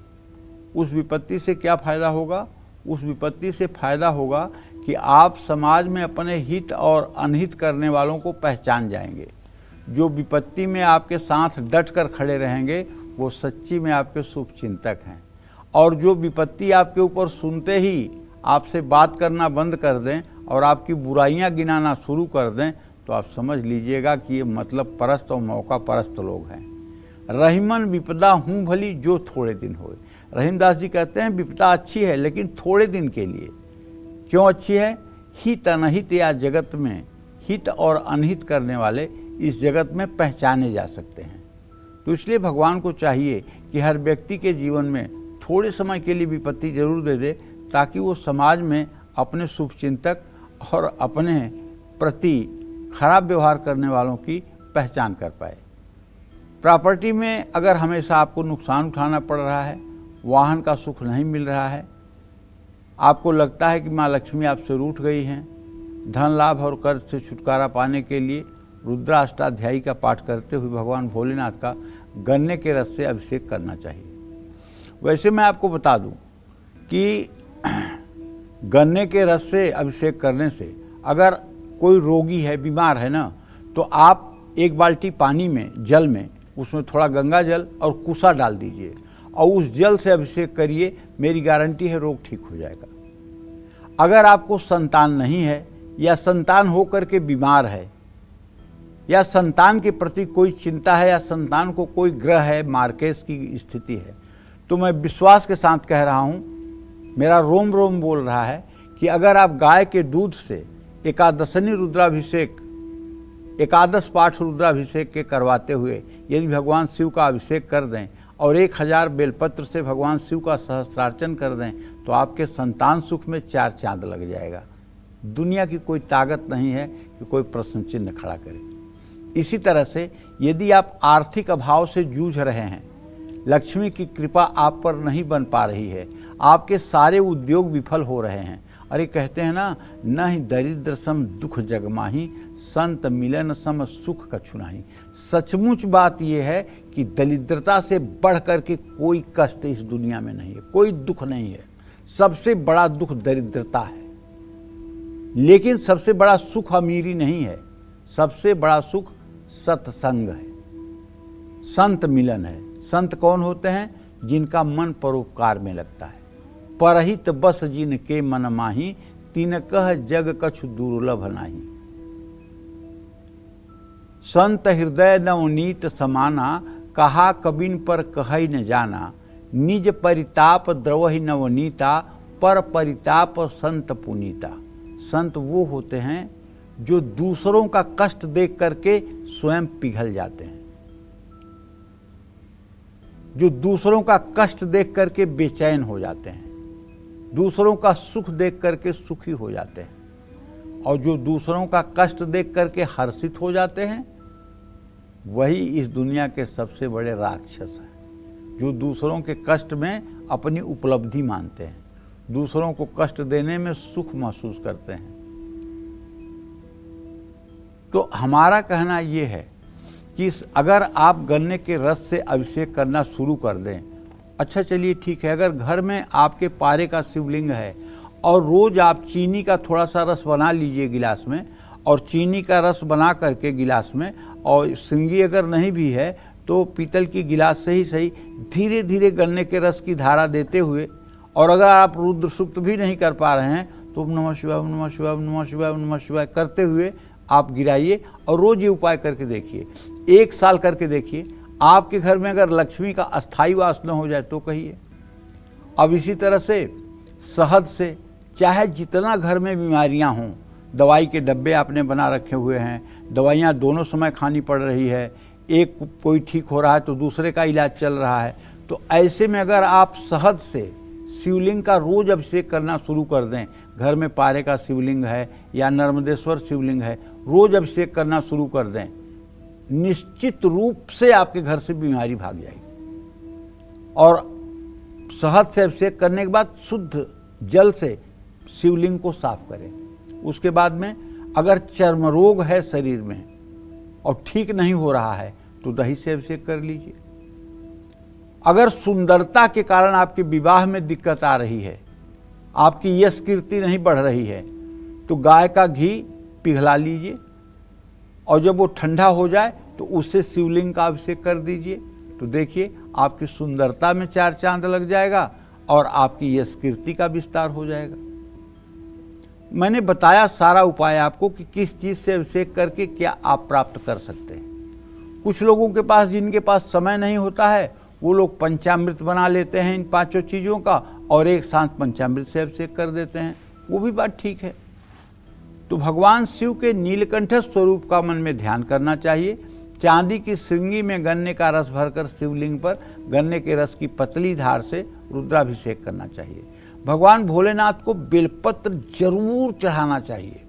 उस विपत्ति से क्या फ़ायदा होगा? उस विपत्ति से फ़ायदा होगा कि आप समाज में अपने हित और अनहित करने वालों को पहचान जाएंगे। जो विपत्ति में आपके साथ डट कर खड़े रहेंगे वो सच्ची में आपके शुभ चिंतक हैं, और जो विपत्ति आपके ऊपर सुनते ही आपसे बात करना बंद कर दें और आपकी बुराइयां गिनाना शुरू कर दें तो आप समझ लीजिएगा कि ये मतलब परस्त और मौका परस्त लोग हैं। रहीमन विपदा हूँ भली जो थोड़े दिन होए। रहीमदास जी कहते हैं विपदा अच्छी है लेकिन थोड़े दिन के लिए। क्यों अच्छी है? हित अनहित या जगत में हित और अनहित करने वाले इस जगत में पहचाने जा सकते हैं। तो इसलिए भगवान को चाहिए कि हर व्यक्ति के जीवन में थोड़े समय के लिए विपत्ति जरूर दे दे, ताकि वो समाज में अपने शुभचिंतक और अपने प्रति खराब व्यवहार करने वालों की पहचान कर पाए। प्रॉपर्टी में अगर हमेशा आपको नुकसान उठाना पड़ रहा है, वाहन का सुख नहीं मिल रहा है, आपको लगता है कि माँ लक्ष्मी आपसे रूठ गई हैं, धन लाभ और कर्ज से छुटकारा पाने के लिए रुद्राष्टाध्यायी का पाठ करते हुए भगवान भोलेनाथ का गन्ने के रस से अभिषेक करना चाहिए। वैसे मैं आपको बता दूं कि गन्ने के रस से अभिषेक करने से अगर कोई रोगी है, बीमार है ना, तो आप एक बाल्टी पानी में, जल में, उसमें थोड़ा गंगा जल और कुसा डाल दीजिए और उस जल से अभिषेक करिए। मेरी गारंटी है रोग ठीक हो जाएगा। अगर आपको संतान नहीं है या संतान होकर के बीमार है या संतान के प्रति कोई चिंता है या संतान को कोई ग्रह है, मार्केस की स्थिति है, तो मैं विश्वास के साथ कह रहा हूँ, मेरा रोम रोम बोल रहा है कि अगर आप गाय के दूध से एकादशनी रुद्राभिषेक, एकादश पाठ रुद्राभिषेक के करवाते हुए यदि भगवान शिव का अभिषेक कर दें और 1000 बेलपत्र से भगवान शिव का सहस्त्रार्चन कर दें तो आपके संतान सुख में 4 चांद लग जाएगा। दुनिया की कोई ताकत नहीं है कि कोई प्रश्न चिन्ह खड़ा करे। इसी तरह से यदि आप आर्थिक अभाव से जूझ रहे हैं, लक्ष्मी की कृपा आप पर नहीं बन पा रही है, आपके सारे उद्योग विफल हो रहे हैं, अरे कहते हैं ना, न ही दरिद्र सम दुख जगमाही, संत मिलन सम सुख कछु नाही। सचमुच बात यह है कि दरिद्रता से बढ़ कर के कोई कष्ट इस दुनिया में नहीं है, कोई दुख नहीं है। सबसे बड़ा दुख दरिद्रता है, लेकिन सबसे बड़ा सुख अमीरी नहीं है। सबसे बड़ा सुख सत्संग है, संत मिलन है। संत कौन होते हैं? जिनका मन परोपकार में लगता है। परहित बस जिनके मन माही, तिनकह जग कछु दुर्लभ नाही। संत हृदय नवनीत समाना, कहा कबिन पर कहई न जाना। निज परिताप द्रवहि नवनीता, पर परिताप संत पुनीता। संत वो होते हैं जो दूसरों का कष्ट देख करके स्वयं पिघल जाते हैं, जो दूसरों का कष्ट देख करके बेचैन हो जाते हैं, दूसरों का सुख देख करके सुखी हो जाते हैं, और जो दूसरों का कष्ट देख करके हर्षित हो जाते हैं, वही इस दुनिया के सबसे बड़े राक्षस हैं। जो दूसरों के कष्ट में अपनी उपलब्धि मानते हैं, दूसरों को कष्ट देने में सुख महसूस करते हैं। तो हमारा कहना ये है कि अगर आप गन्ने के रस से अभिषेक करना शुरू कर दें, अच्छा चलिए ठीक है, अगर घर में आपके पारे का शिवलिंग है और रोज़ आप चीनी का थोड़ा सा रस बना लीजिए गिलास में, और चीनी का रस बना करके गिलास में, और सिंगी अगर नहीं भी है तो पीतल की गिलास से ही सही धीरे धीरे गन्ने के रस की धारा देते हुए, और अगर आप रुद्र सूक्त भी नहीं कर पा रहे हैं तो ओम नमः शिवाय, ओम नमः शिवाय, ओम नमः शिवाय, ओम नमः शिवाय करते हुए आप गिराइए और रोज़ ये उपाय करके देखिए। 1 साल करके देखिए, आपके घर में अगर लक्ष्मी का अस्थायी वास न हो जाए तो कहिए। अब इसी तरह से शहद से, चाहे जितना घर में बीमारियां हों, दवाई के डब्बे आपने बना रखे हुए हैं, दवाइयां दोनों समय खानी पड़ रही है, एक कोई ठीक हो रहा है तो दूसरे का इलाज चल रहा है, तो ऐसे में अगर आप शहद से शिवलिंग का रोज अभिषेक करना शुरू कर दें, घर में पारे का शिवलिंग है या नर्मदेश्वर शिवलिंग है, रोज अभिषेक करना शुरू कर दें, निश्चित रूप से आपके घर से बीमारी भाग जाएगी। और शहद से अभिषेक करने के बाद शुद्ध जल से शिवलिंग को साफ करें। उसके बाद में अगर चर्म रोग है शरीर में और ठीक नहीं हो रहा है तो दही से अभिषेक कर लीजिए। अगर सुंदरता के कारण आपके विवाह में दिक्कत आ रही है, आपकी यश कीर्ति नहीं बढ़ रही है, तो गाय का घी पिघला लीजिए और जब वो ठंडा हो जाए तो उससे शिवलिंग का अभिषेक कर दीजिए। तो देखिए आपकी सुंदरता में 4 चांद लग जाएगा और आपकी यश कीर्ति का विस्तार हो जाएगा। मैंने बताया सारा उपाय आपको कि किस चीज़ से अभिषेक करके क्या आप प्राप्त कर सकते हैं। कुछ लोगों के पास, जिनके पास समय नहीं होता है, वो लोग पंचामृत बना लेते हैं इन 5 चीज़ों का और एक साथ पंचामृत से अभिषेक कर देते हैं, वो भी बात ठीक है। तो भगवान शिव के नीलकंठ स्वरूप का मन में ध्यान करना चाहिए। चांदी की श्रृंगी में गन्ने का रस भरकर शिवलिंग पर गन्ने के रस की पतली धार से रुद्राभिषेक करना चाहिए। भगवान भोलेनाथ को बेलपत्र जरूर चढ़ाना चाहिए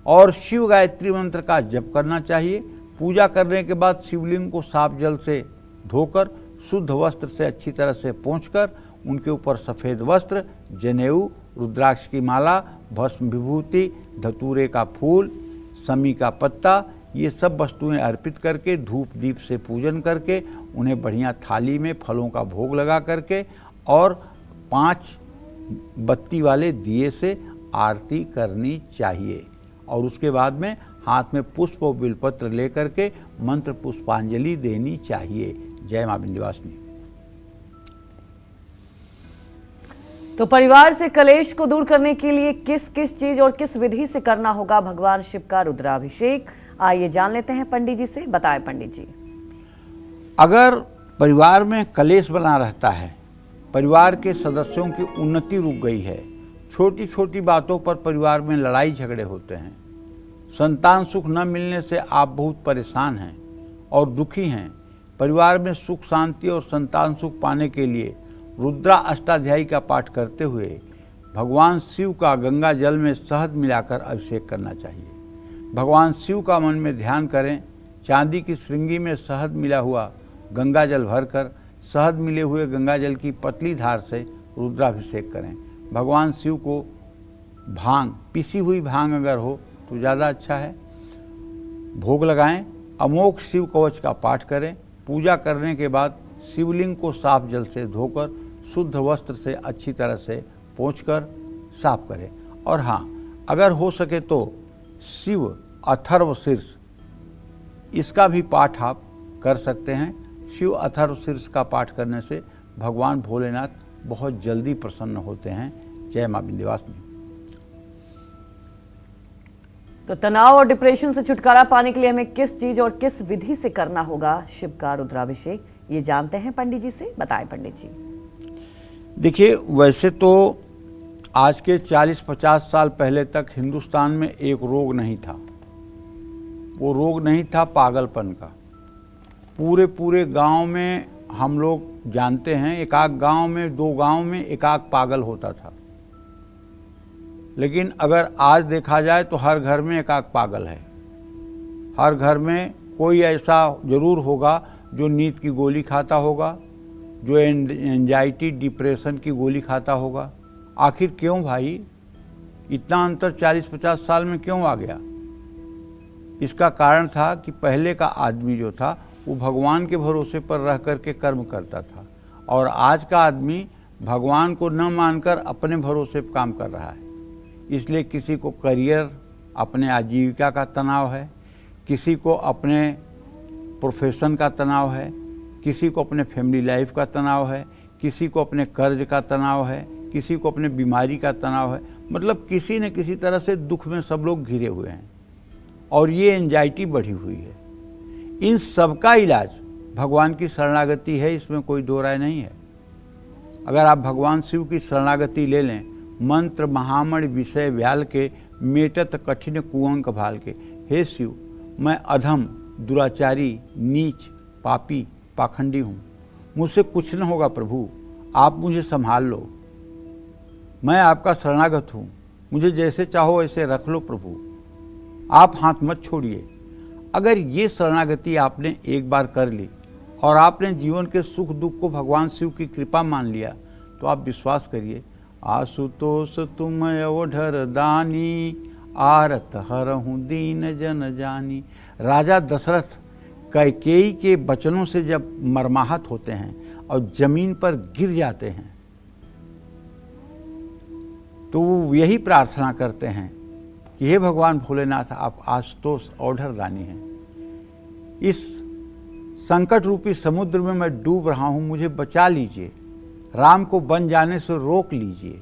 और शिव गायत्री मंत्र का जप करना चाहिए। पूजा करने के बाद शिवलिंग को साफ जल से धोकर शुद्ध वस्त्र से अच्छी तरह से पोंछकर उनके ऊपर सफ़ेद वस्त्र, जनेऊ, रुद्राक्ष की माला, भस्म विभूति, धतूरे का फूल, समी का पत्ता, ये सब वस्तुएं अर्पित करके धूप दीप से पूजन करके उन्हें बढ़िया थाली में फलों का भोग लगा करके और 5 बत्ती वाले दिए से आरती करनी चाहिए। और उसके बाद में हाथ में पुष्प और बिलपत्र लेकर के मंत्र पुष्पांजलि देनी चाहिए। जय मां विंध्यवासिनी। तो परिवार से कलेश को दूर करने के लिए किस किस चीज और किस विधि से करना होगा भगवान शिव का रुद्राभिषेक, आइए जान लेते हैं पंडित जी से। बताएं पंडित जी। अगर परिवार में कलेश बना रहता है, परिवार के सदस्यों की उन्नति रुक गई है, छोटी छोटी बातों पर परिवार में लड़ाई झगड़े होते हैं, संतान सुख न मिलने से आप बहुत परेशान हैं और दुखी हैं, परिवार में सुख शांति और संतान सुख पाने के लिए रुद्रा अष्टाध्यायी का पाठ करते हुए भगवान शिव का गंगा जल में शहद मिलाकर अभिषेक करना चाहिए। भगवान शिव का मन में ध्यान करें। चांदी की श्रृंगी में शहद मिला हुआ गंगा जल भरकर शहद मिले हुए गंगा जल की पतली धार से रुद्राभिषेक करें। भगवान शिव को भांग, पिसी हुई भांग अगर हो तो ज़्यादा अच्छा है, भोग लगाएं। अमोघ शिव कवच का पाठ करें। पूजा करने के बाद शिवलिंग को साफ जल से धोकर शुद्ध वस्त्र से अच्छी तरह से पोंछकर साफ करें। और हाँ, अगर हो सके तो शिव अथर्व शीर्ष, इसका भी पाठ आप कर सकते हैं। शिव अथर्व शीर्ष का पाठ करने से भगवान भोलेनाथ बहुत जल्दी प्रसन्न होते हैं। जय मां विंध्यवासिनी। तो तनाव और डिप्रेशन से छुटकारा पाने के लिए हमें किस चीज और किस विधि से करना होगा शिव का रुद्राभिषेक, ये जानते हैं पंडित जी से। बताएं पंडित जी। देखिए, वैसे तो आज के 40-50 साल पहले तक हिंदुस्तान में एक रोग नहीं था। वो रोग नहीं था पागलपन का। पूरे गांव में हम लोग जानते हैं, एक आध गांव में, 2 गांव में एक आध पागल होता था। लेकिन अगर आज देखा जाए तो हर घर में एक आध पागल है। हर घर में कोई ऐसा जरूर होगा जो नींद की गोली खाता होगा, जो एंजाइटी डिप्रेशन की गोली खाता होगा। आखिर क्यों भाई, इतना अंतर 40-50 साल में क्यों आ गया? इसका कारण था कि पहले का आदमी जो था वो भगवान के भरोसे पर रह कर के कर्म करता था और आज का आदमी भगवान को न मानकर अपने भरोसे पर काम कर रहा है। इसलिए किसी को करियर, अपने आजीविका का तनाव है, किसी को अपने प्रोफेशन का तनाव है, किसी को अपने फैमिली लाइफ का तनाव है, किसी को अपने कर्ज का तनाव है, किसी को अपने बीमारी का तनाव है। मतलब किसी न किसी तरह से दुख में सब लोग घिरे हुए हैं और ये एंजाइटी बढ़ी हुई है। इन सब का इलाज भगवान की शरणागति है, इसमें कोई दो राय नहीं है। अगर आप भगवान शिव की शरणागति ले लें, मंत्र महामणि विषय व्याल के मेटत कठिन कुअंक भाल के, हे शिव मैं अधम, दुराचारी, नीच, पापी, पाखंडी हूँ, मुझसे कुछ न होगा प्रभु, आप मुझे संभाल लो, मैं आपका शरणागत हूँ, मुझे जैसे चाहो ऐसे रख लो प्रभु, आप हाथ मत छोड़िए। अगर ये शरणागति आपने एक बार कर ली और आपने जीवन के सुख दुख को भगवान शिव की कृपा मान लिया, तो आप विश्वास करिए, आशुतोष तुम अवधर दानी, आरत हरहूँ दीन जन जानी। राजा दशरथ कैकेयी के वचनों से जब मर्माहत होते हैं और जमीन पर गिर जाते हैं, तो वो यही प्रार्थना करते हैं कि हे भगवान भोलेनाथ, आप आशुतोष अवधर दानी हैं। इस संकट रूपी समुद्र में मैं डूब रहा हूं, मुझे बचा लीजिए, राम को बन जाने से रोक लीजिए।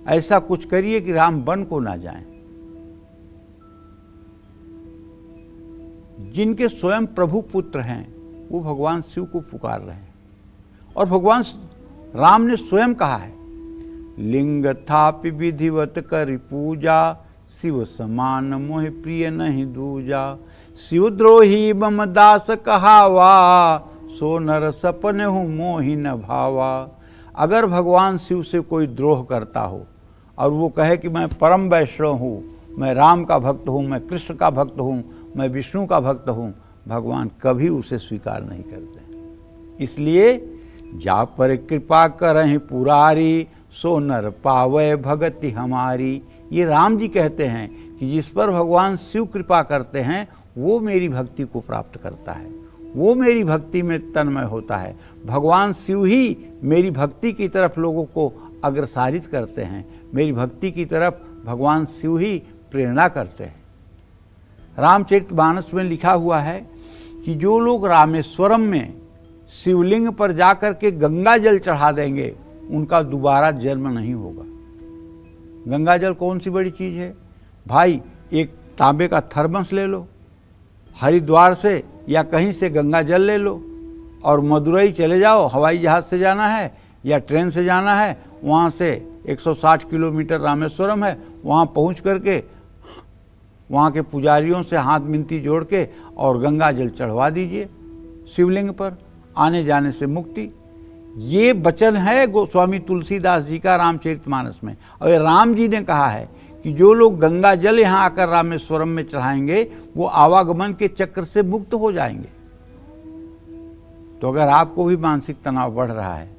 ऐसा कुछ करिए कि राम वन को ना जाएं। जिनके स्वयं प्रभु पुत्र हैं वो भगवान शिव को पुकार रहे हैं, और भगवान राम ने स्वयं कहा है, लिंग थापि विधिवत करि पूजा, शिव समान मोहि प्रिय नहीं दूजा। शिवद्रोही मम दास कहावा, सो नर सपने हूँ मोहि न भावा। अगर भगवान शिव से कोई द्रोह करता हो और वो कहे कि मैं परम वैष्णव हूँ, मैं राम का भक्त हूँ, मैं कृष्ण का भक्त हूँ, मैं विष्णु का भक्त हूँ, भगवान कभी उसे स्वीकार नहीं करते। इसलिए जा पर कृपा करहि पुरारी, सो नर पावै भगति हमारी। ये राम जी कहते हैं कि जिस पर भगवान शिव कृपा करते हैं वो मेरी भक्ति को प्राप्त करता है, वो मेरी भक्ति में तन्मय होता है। भगवान शिव ही मेरी भक्ति की तरफ लोगों को अग्रसारित करते हैं, मेरी भक्ति की तरफ भगवान शिव ही प्रेरणा करते हैं। रामचरितमानस में लिखा हुआ है कि जो लोग रामेश्वरम में शिवलिंग पर जाकर के गंगा जल चढ़ा देंगे, उनका दोबारा जन्म नहीं होगा। गंगा जल कौन सी बड़ी चीज़ है भाई, एक तांबे का थर्मस ले लो, हरिद्वार से या कहीं से गंगा जल ले लो और मदुरई चले जाओ। हवाई जहाज़ से जाना है या ट्रेन से जाना है, वहाँ से 160 किलोमीटर रामेश्वरम है, वहाँ पहुँच करके वहाँ के पुजारियों से हाथ मिनती जोड़ के और गंगा जल चढ़वा दीजिए शिवलिंग पर, आने जाने से मुक्ति। ये वचन है गोस्वामी तुलसीदास जी का रामचरितमानस में। और राम जी ने कहा है कि जो लोग गंगा जल यहाँ आकर रामेश्वरम में चढ़ाएंगे वो आवागमन के चक्र से मुक्त हो जाएंगे। तो अगर आपको भी मानसिक तनाव बढ़ रहा है,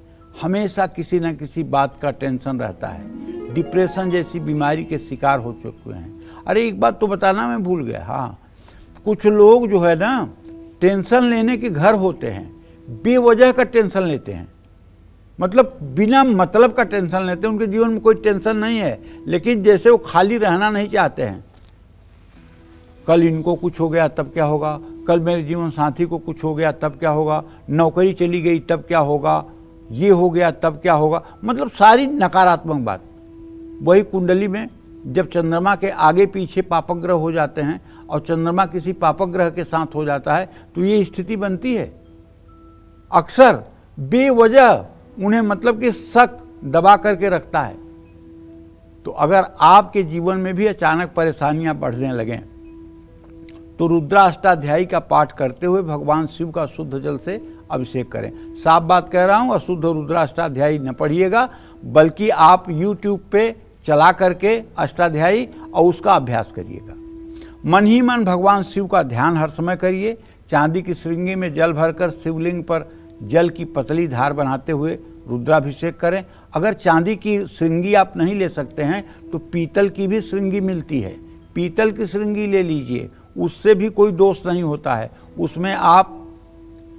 हमेशा किसी न किसी बात का टेंशन रहता है, डिप्रेशन जैसी बीमारी के शिकार हो चुके हैं। अरे एक बात तो बताना मैं भूल गया, हाँ, कुछ लोग जो है ना टेंशन लेने के घर होते हैं, बेवजह का टेंशन लेते हैं, मतलब बिना मतलब का टेंशन लेते हैं। उनके जीवन में कोई टेंशन नहीं है, लेकिन जैसे वो खाली रहना नहीं चाहते हैं। कल इनको कुछ हो गया तब क्या होगा, कल मेरे जीवन साथी को कुछ हो गया तब क्या होगा, नौकरी चली गई तब क्या होगा, ये हो गया तब क्या होगा, मतलब सारी नकारात्मक बात। वही कुंडली में जब चंद्रमा के आगे पीछे पापग्रह हो जाते हैं और चंद्रमा किसी पापग्रह के साथ हो जाता है तो ये स्थिति बनती है। अक्सर बेवजह उन्हें मतलब कि शक दबा करके रखता है। तो अगर आपके जीवन में भी अचानक परेशानियां बढ़ने लगें तो रुद्राष्टाध्यायी का पाठ करते हुए भगवान शिव का शुद्ध जल से अभिषेक करें। साफ बात कह रहा हूं, अशुद्ध रुद्राष्टाध्यायी न पढ़िएगा, बल्कि आप YouTube पे चला करके अष्टाध्यायी और उसका अभ्यास करिएगा। मन ही मन भगवान शिव का ध्यान हर समय करिए। चांदी की श्रृंगी में जल भरकर शिवलिंग पर जल की पतली धार बनाते हुए रुद्राभिषेक करें। अगर चांदी की श्रृंगी आप नहीं ले सकते हैं तो पीतल की भी श्रृंगी मिलती है, पीतल की श्रृंगी ले लीजिए, उससे भी कोई दोष नहीं होता है। उसमें आप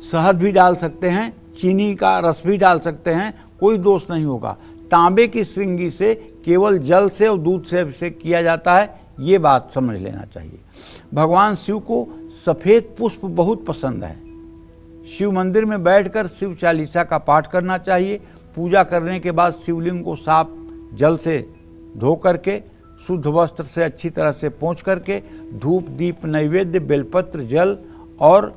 शहद भी डाल सकते हैं, चीनी का रस भी डाल सकते हैं, कोई दोष नहीं होगा। तांबे की श्रृंगी से केवल जल से और दूध से अभिषेक किया जाता है, ये बात समझ लेना चाहिए। भगवान शिव को सफ़ेद पुष्प बहुत पसंद है। शिव मंदिर में बैठकर शिव चालीसा का पाठ करना चाहिए। पूजा करने के बाद शिवलिंग को साफ जल से धो करके शुद्ध वस्त्र से अच्छी तरह से पोंछ करके धूप दीप नैवेद्य बेलपत्र जल और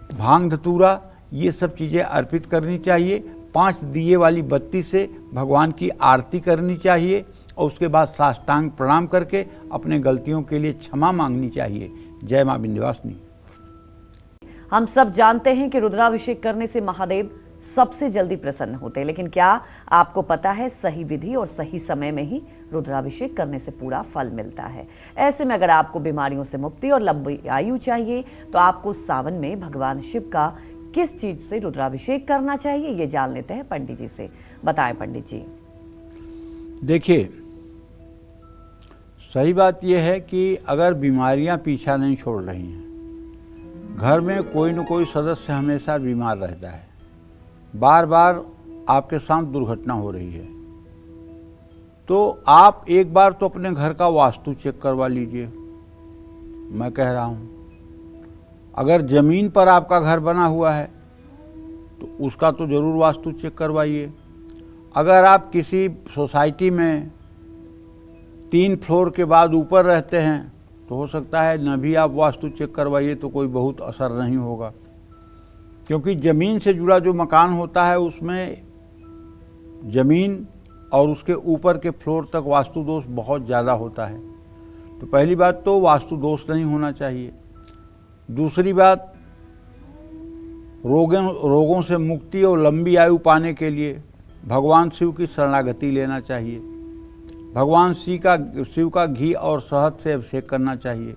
भांग धतूरा ये सब चीज़ें अर्पित करनी चाहिए। 5 दिए वाली बत्ती से भगवान की आरती करनी चाहिए और उसके बाद साष्टांग प्रणाम करके अपने गलतियों के लिए क्षमा मांगनी चाहिए। जय मां विंध्यवासिनी। हम सब जानते हैं कि रुद्राभिषेक करने से महादेव सबसे जल्दी प्रसन्न होते हैं। लेकिन क्या आपको पता है, सही विधि और सही समय में ही रुद्राभिषेक करने से पूरा फल मिलता है। ऐसे में अगर आपको बीमारियों से मुक्ति और लंबी आयु चाहिए तो आपको सावन में भगवान शिव का किस चीज से रुद्राभिषेक करना चाहिए, ये जान लेते हैं पंडित जी से। बताएं पंडित जी। देखिए, सही बात यह है कि अगर बीमारियां पीछा नहीं छोड़ रही हैं, घर में कोई न कोई सदस्य हमेशा बीमार रहता है, बार बार आपके साथ दुर्घटना हो रही है, तो आप एक बार तो अपने घर का वास्तु चेक करवा लीजिए। मैं कह रहा हूँ, अगर ज़मीन पर आपका घर बना हुआ है तो उसका तो ज़रूर वास्तु चेक करवाइए। अगर आप किसी सोसाइटी में 3 फ्लोर के बाद ऊपर रहते हैं तो हो सकता है न भी आप वास्तु चेक करवाइए तो कोई बहुत असर नहीं होगा, क्योंकि ज़मीन से जुड़ा जो मकान होता है उसमें ज़मीन और उसके ऊपर के फ्लोर तक वास्तु दोष बहुत ज़्यादा होता है। तो पहली बात तो वास्तु दोष नहीं होना चाहिए। दूसरी बात, रोगों से मुक्ति और लंबी आयु पाने के लिए भगवान शिव की शरणागति लेना चाहिए। भगवान शिव का घी और शहद से अभिषेक करना चाहिए।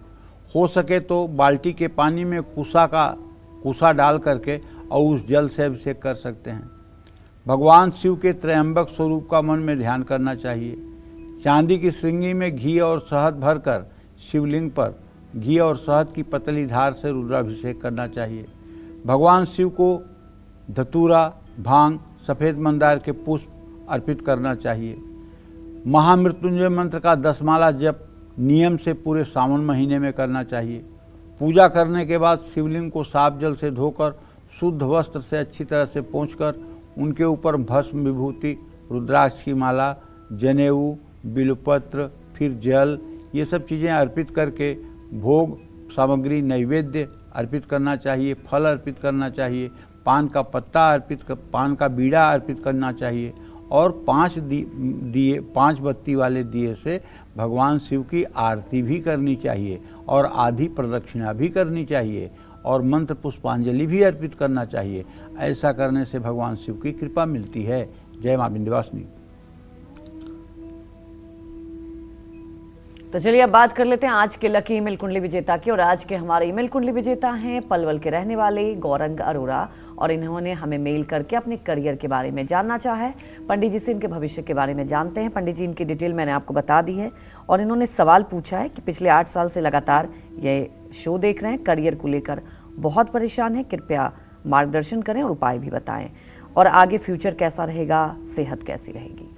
हो सके तो बाल्टी के पानी में कुसा डाल करके और उस जल से अभिषेक कर सकते हैं। भगवान शिव के त्रयंबक स्वरूप का मन में ध्यान करना चाहिए। चांदी की श्रृंगी में घी और शहद भरकर शिवलिंग पर घी और शहद की पतली धार से रुद्राभिषेक करना चाहिए। भगवान शिव को धतूरा, भांग, सफ़ेद मंदार के पुष्प अर्पित करना चाहिए। महामृत्युंजय मंत्र का 10 माला जप नियम से पूरे सावन महीने में करना चाहिए। पूजा करने के बाद शिवलिंग को साफ जल से धोकर शुद्ध वस्त्र से अच्छी तरह से पोंछकर उनके ऊपर भस्म, विभूति, रुद्राक्ष की माला, जनेऊ, बिल्वपत्र, फिर जल, ये सब चीज़ें अर्पित करके भोग सामग्री, नैवेद्य अर्पित करना चाहिए। फल अर्पित करना चाहिए। पान का पत्ता पान का बीड़ा अर्पित करना चाहिए और 5 बत्ती वाले दिए से भगवान शिव की आरती भी करनी चाहिए और आधी प्रदक्षिणा भी करनी चाहिए और मंत्र पुष्पांजलि भी अर्पित करना चाहिए। ऐसा करने से भगवान शिव की कृपा मिलती है। जय मां विंध्यवासिनी। तो चलिए अब बात कर लेते हैं आज के लकी ईमेल कुंडली विजेता की। और आज के हमारे ईमेल कुंडली विजेता हैं पलवल के रहने वाले गौरंग अरोरा, और इन्होंने हमें मेल करके अपने करियर के बारे में जानना चाहा है। पंडित जी से इनके भविष्य के बारे में जानते हैं। पंडित जी, इनकी डिटेल मैंने आपको बता दी है और इन्होंने सवाल पूछा है कि पिछले 8 साल से लगातार ये शो देख रहे हैं, करियर को लेकर बहुत परेशान है, कृपया मार्गदर्शन करें और उपाय भी बताएं, और आगे फ्यूचर कैसा रहेगा, सेहत कैसी रहेगी।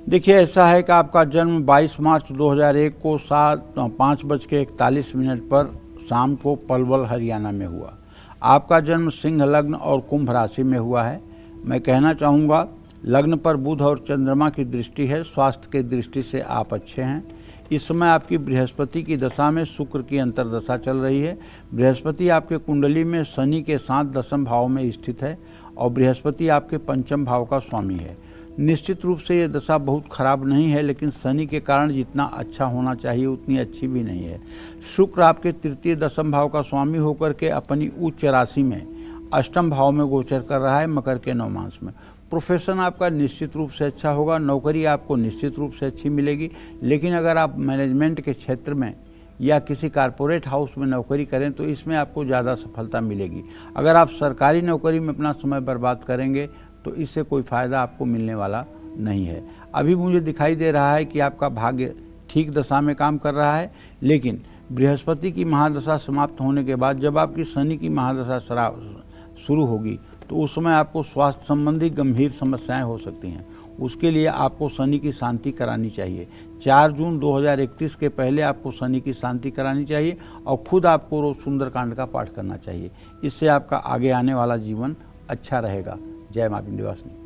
देखिए, ऐसा है कि आपका जन्म 22 मार्च 2001 को 5:41 पर शाम को पलवल हरियाणा में हुआ। आपका जन्म सिंह लग्न और कुंभ राशि में हुआ है। मैं कहना चाहूँगा, लग्न पर बुध और चंद्रमा की दृष्टि है। स्वास्थ्य की दृष्टि से आप अच्छे हैं। इस समय आपकी बृहस्पति की दशा में शुक्र की अंतर्दशा चल रही है। बृहस्पति आपके कुंडली में शनि के साथ 10वें भाव में स्थित है और बृहस्पति आपके 5वें भाव का स्वामी है। निश्चित रूप से ये दशा बहुत खराब नहीं है, लेकिन शनि के कारण जितना अच्छा होना चाहिए उतनी अच्छी भी नहीं है। शुक्र आपके 3य 10वें भाव का स्वामी होकर के अपनी उच्च राशि में 8वें भाव में गोचर कर रहा है, मकर के 9 मास में। प्रोफेशन आपका निश्चित रूप से अच्छा होगा, नौकरी आपको निश्चित रूप से अच्छी मिलेगी। लेकिन अगर आप मैनेजमेंट के क्षेत्र में या किसी कारपोरेट हाउस में नौकरी करें तो इसमें आपको ज़्यादा सफलता मिलेगी। अगर आप सरकारी नौकरी में अपना समय बर्बाद करेंगे तो इससे कोई फ़ायदा आपको मिलने वाला नहीं है। अभी मुझे दिखाई दे रहा है कि आपका भाग्य ठीक दशा में काम कर रहा है, लेकिन बृहस्पति की महादशा समाप्त होने के बाद जब आपकी शनि की महादशा शुरू होगी तो उस समय आपको स्वास्थ्य संबंधी गंभीर समस्याएं हो सकती हैं। उसके लिए आपको शनि की शांति करानी चाहिए। 4 जून 2031 के पहले आपको शनि की शांति करानी चाहिए और खुद आपको रोज सुंदरकांड का पाठ करना चाहिए। इससे आपका आगे आने वाला जीवन अच्छा रहेगा। जय मां विंध्यवासिनी।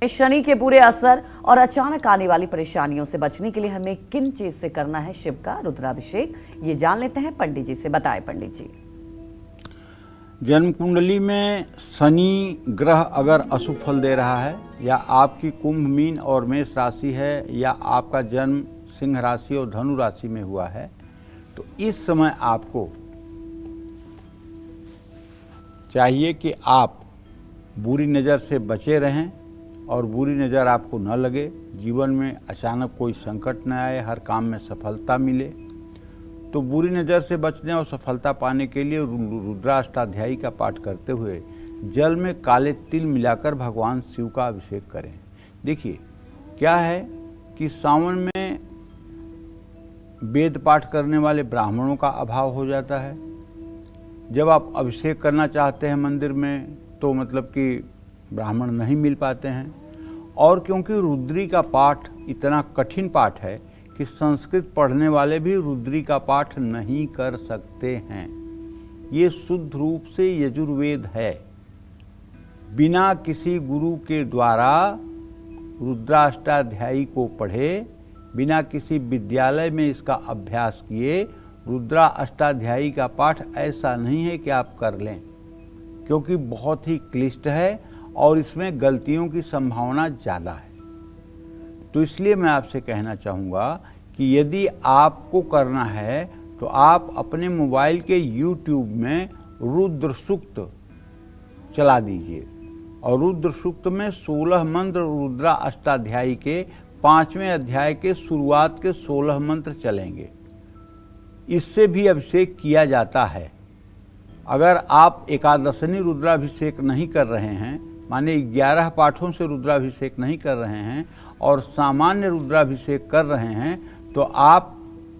शनि के बुरे असर और अचानक आने वाली परेशानियों से बचने के लिए हमें किन चीज से करना है शिव का रुद्राभिषेक, ये जान लेते हैं पंडित जी से। बताएं पंडित जी। जन्म कुंडली में शनि ग्रह अगर अशुभ फल दे रहा है या आपकी कुंभ, मीन और मेष राशि है या आपका जन्म सिंह राशि और धनु राशि में हुआ है तो इस समय आपको चाहिए कि आप बुरी नज़र से बचे रहें और बुरी नज़र आपको न लगे, जीवन में अचानक कोई संकट न आए, हर काम में सफलता मिले। तो बुरी नज़र से बचने और सफलता पाने के लिए रुद्राष्टाध्यायी का पाठ करते हुए जल में काले तिल मिलाकर भगवान शिव का अभिषेक करें। देखिए क्या है कि सावन में वेद पाठ करने वाले ब्राह्मणों का अभाव हो जाता है। जब आप अभिषेक करना चाहते हैं मंदिर में तो मतलब कि ब्राह्मण नहीं मिल पाते हैं, और क्योंकि रुद्री का पाठ इतना कठिन पाठ है कि संस्कृत पढ़ने वाले भी रुद्री का पाठ नहीं कर सकते हैं। ये शुद्ध रूप से यजुर्वेद है। बिना किसी गुरु के द्वारा रुद्राष्टाध्यायी को पढ़े, बिना किसी विद्यालय में इसका अभ्यास किए, रुद्रा अष्टाध्यायी का पाठ ऐसा नहीं है कि आप कर लें, क्योंकि बहुत ही क्लिष्ट है और इसमें गलतियों की संभावना ज़्यादा है। तो इसलिए मैं आपसे कहना चाहूँगा कि यदि आपको करना है तो आप अपने मोबाइल के YouTube में रुद्र सूक्त चला दीजिए, और रुद्र सूक्त में 16 मंत्र रुद्रा अष्टाध्यायी के 5वें अध्याय के शुरुआत के 16 मंत्र चलेंगे। इससे भी अभिषेक किया जाता है। अगर आप एकादशनी रुद्राभिषेक नहीं कर रहे हैं, माने 11 पाठों से रुद्राभिषेक नहीं कर रहे हैं और सामान्य रुद्राभिषेक कर रहे हैं, तो आप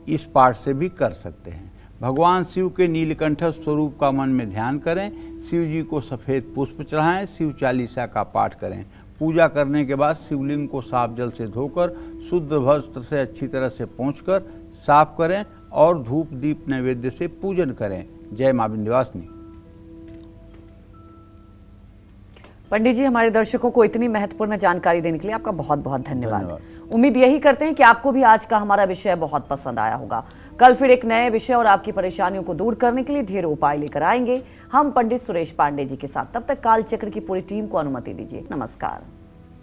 इस पाठ से भी कर सकते हैं। भगवान शिव के नीलकंठ स्वरूप का मन में ध्यान करें, शिव जी को सफ़ेद पुष्प चढ़ाएं, शिव चालीसा का पाठ करें। पूजा करने के बाद शिवलिंग को साफ जल से धोकर शुद्ध वस्त्र से अच्छी तरह से पोंछकर साफ करें और धूप दीप नैवेद्य से पूजन करें। जय मां विंध्यवासिनी। पंडित जी, हमारे दर्शकों को इतनी महत्वपूर्ण जानकारी देने के लिए आपका बहुत बहुत धन्यवाद। उम्मीद यही करते हैं कि आपको भी आज का हमारा विषय बहुत पसंद आया होगा। कल फिर एक नए विषय और आपकी परेशानियों को दूर करने के लिए ढेरों उपाय लेकर आएंगे हम पंडित सुरेश पांडे जी के साथ। तब तक कालचक्र की पूरी टीम को अनुमति दीजिए। नमस्कार।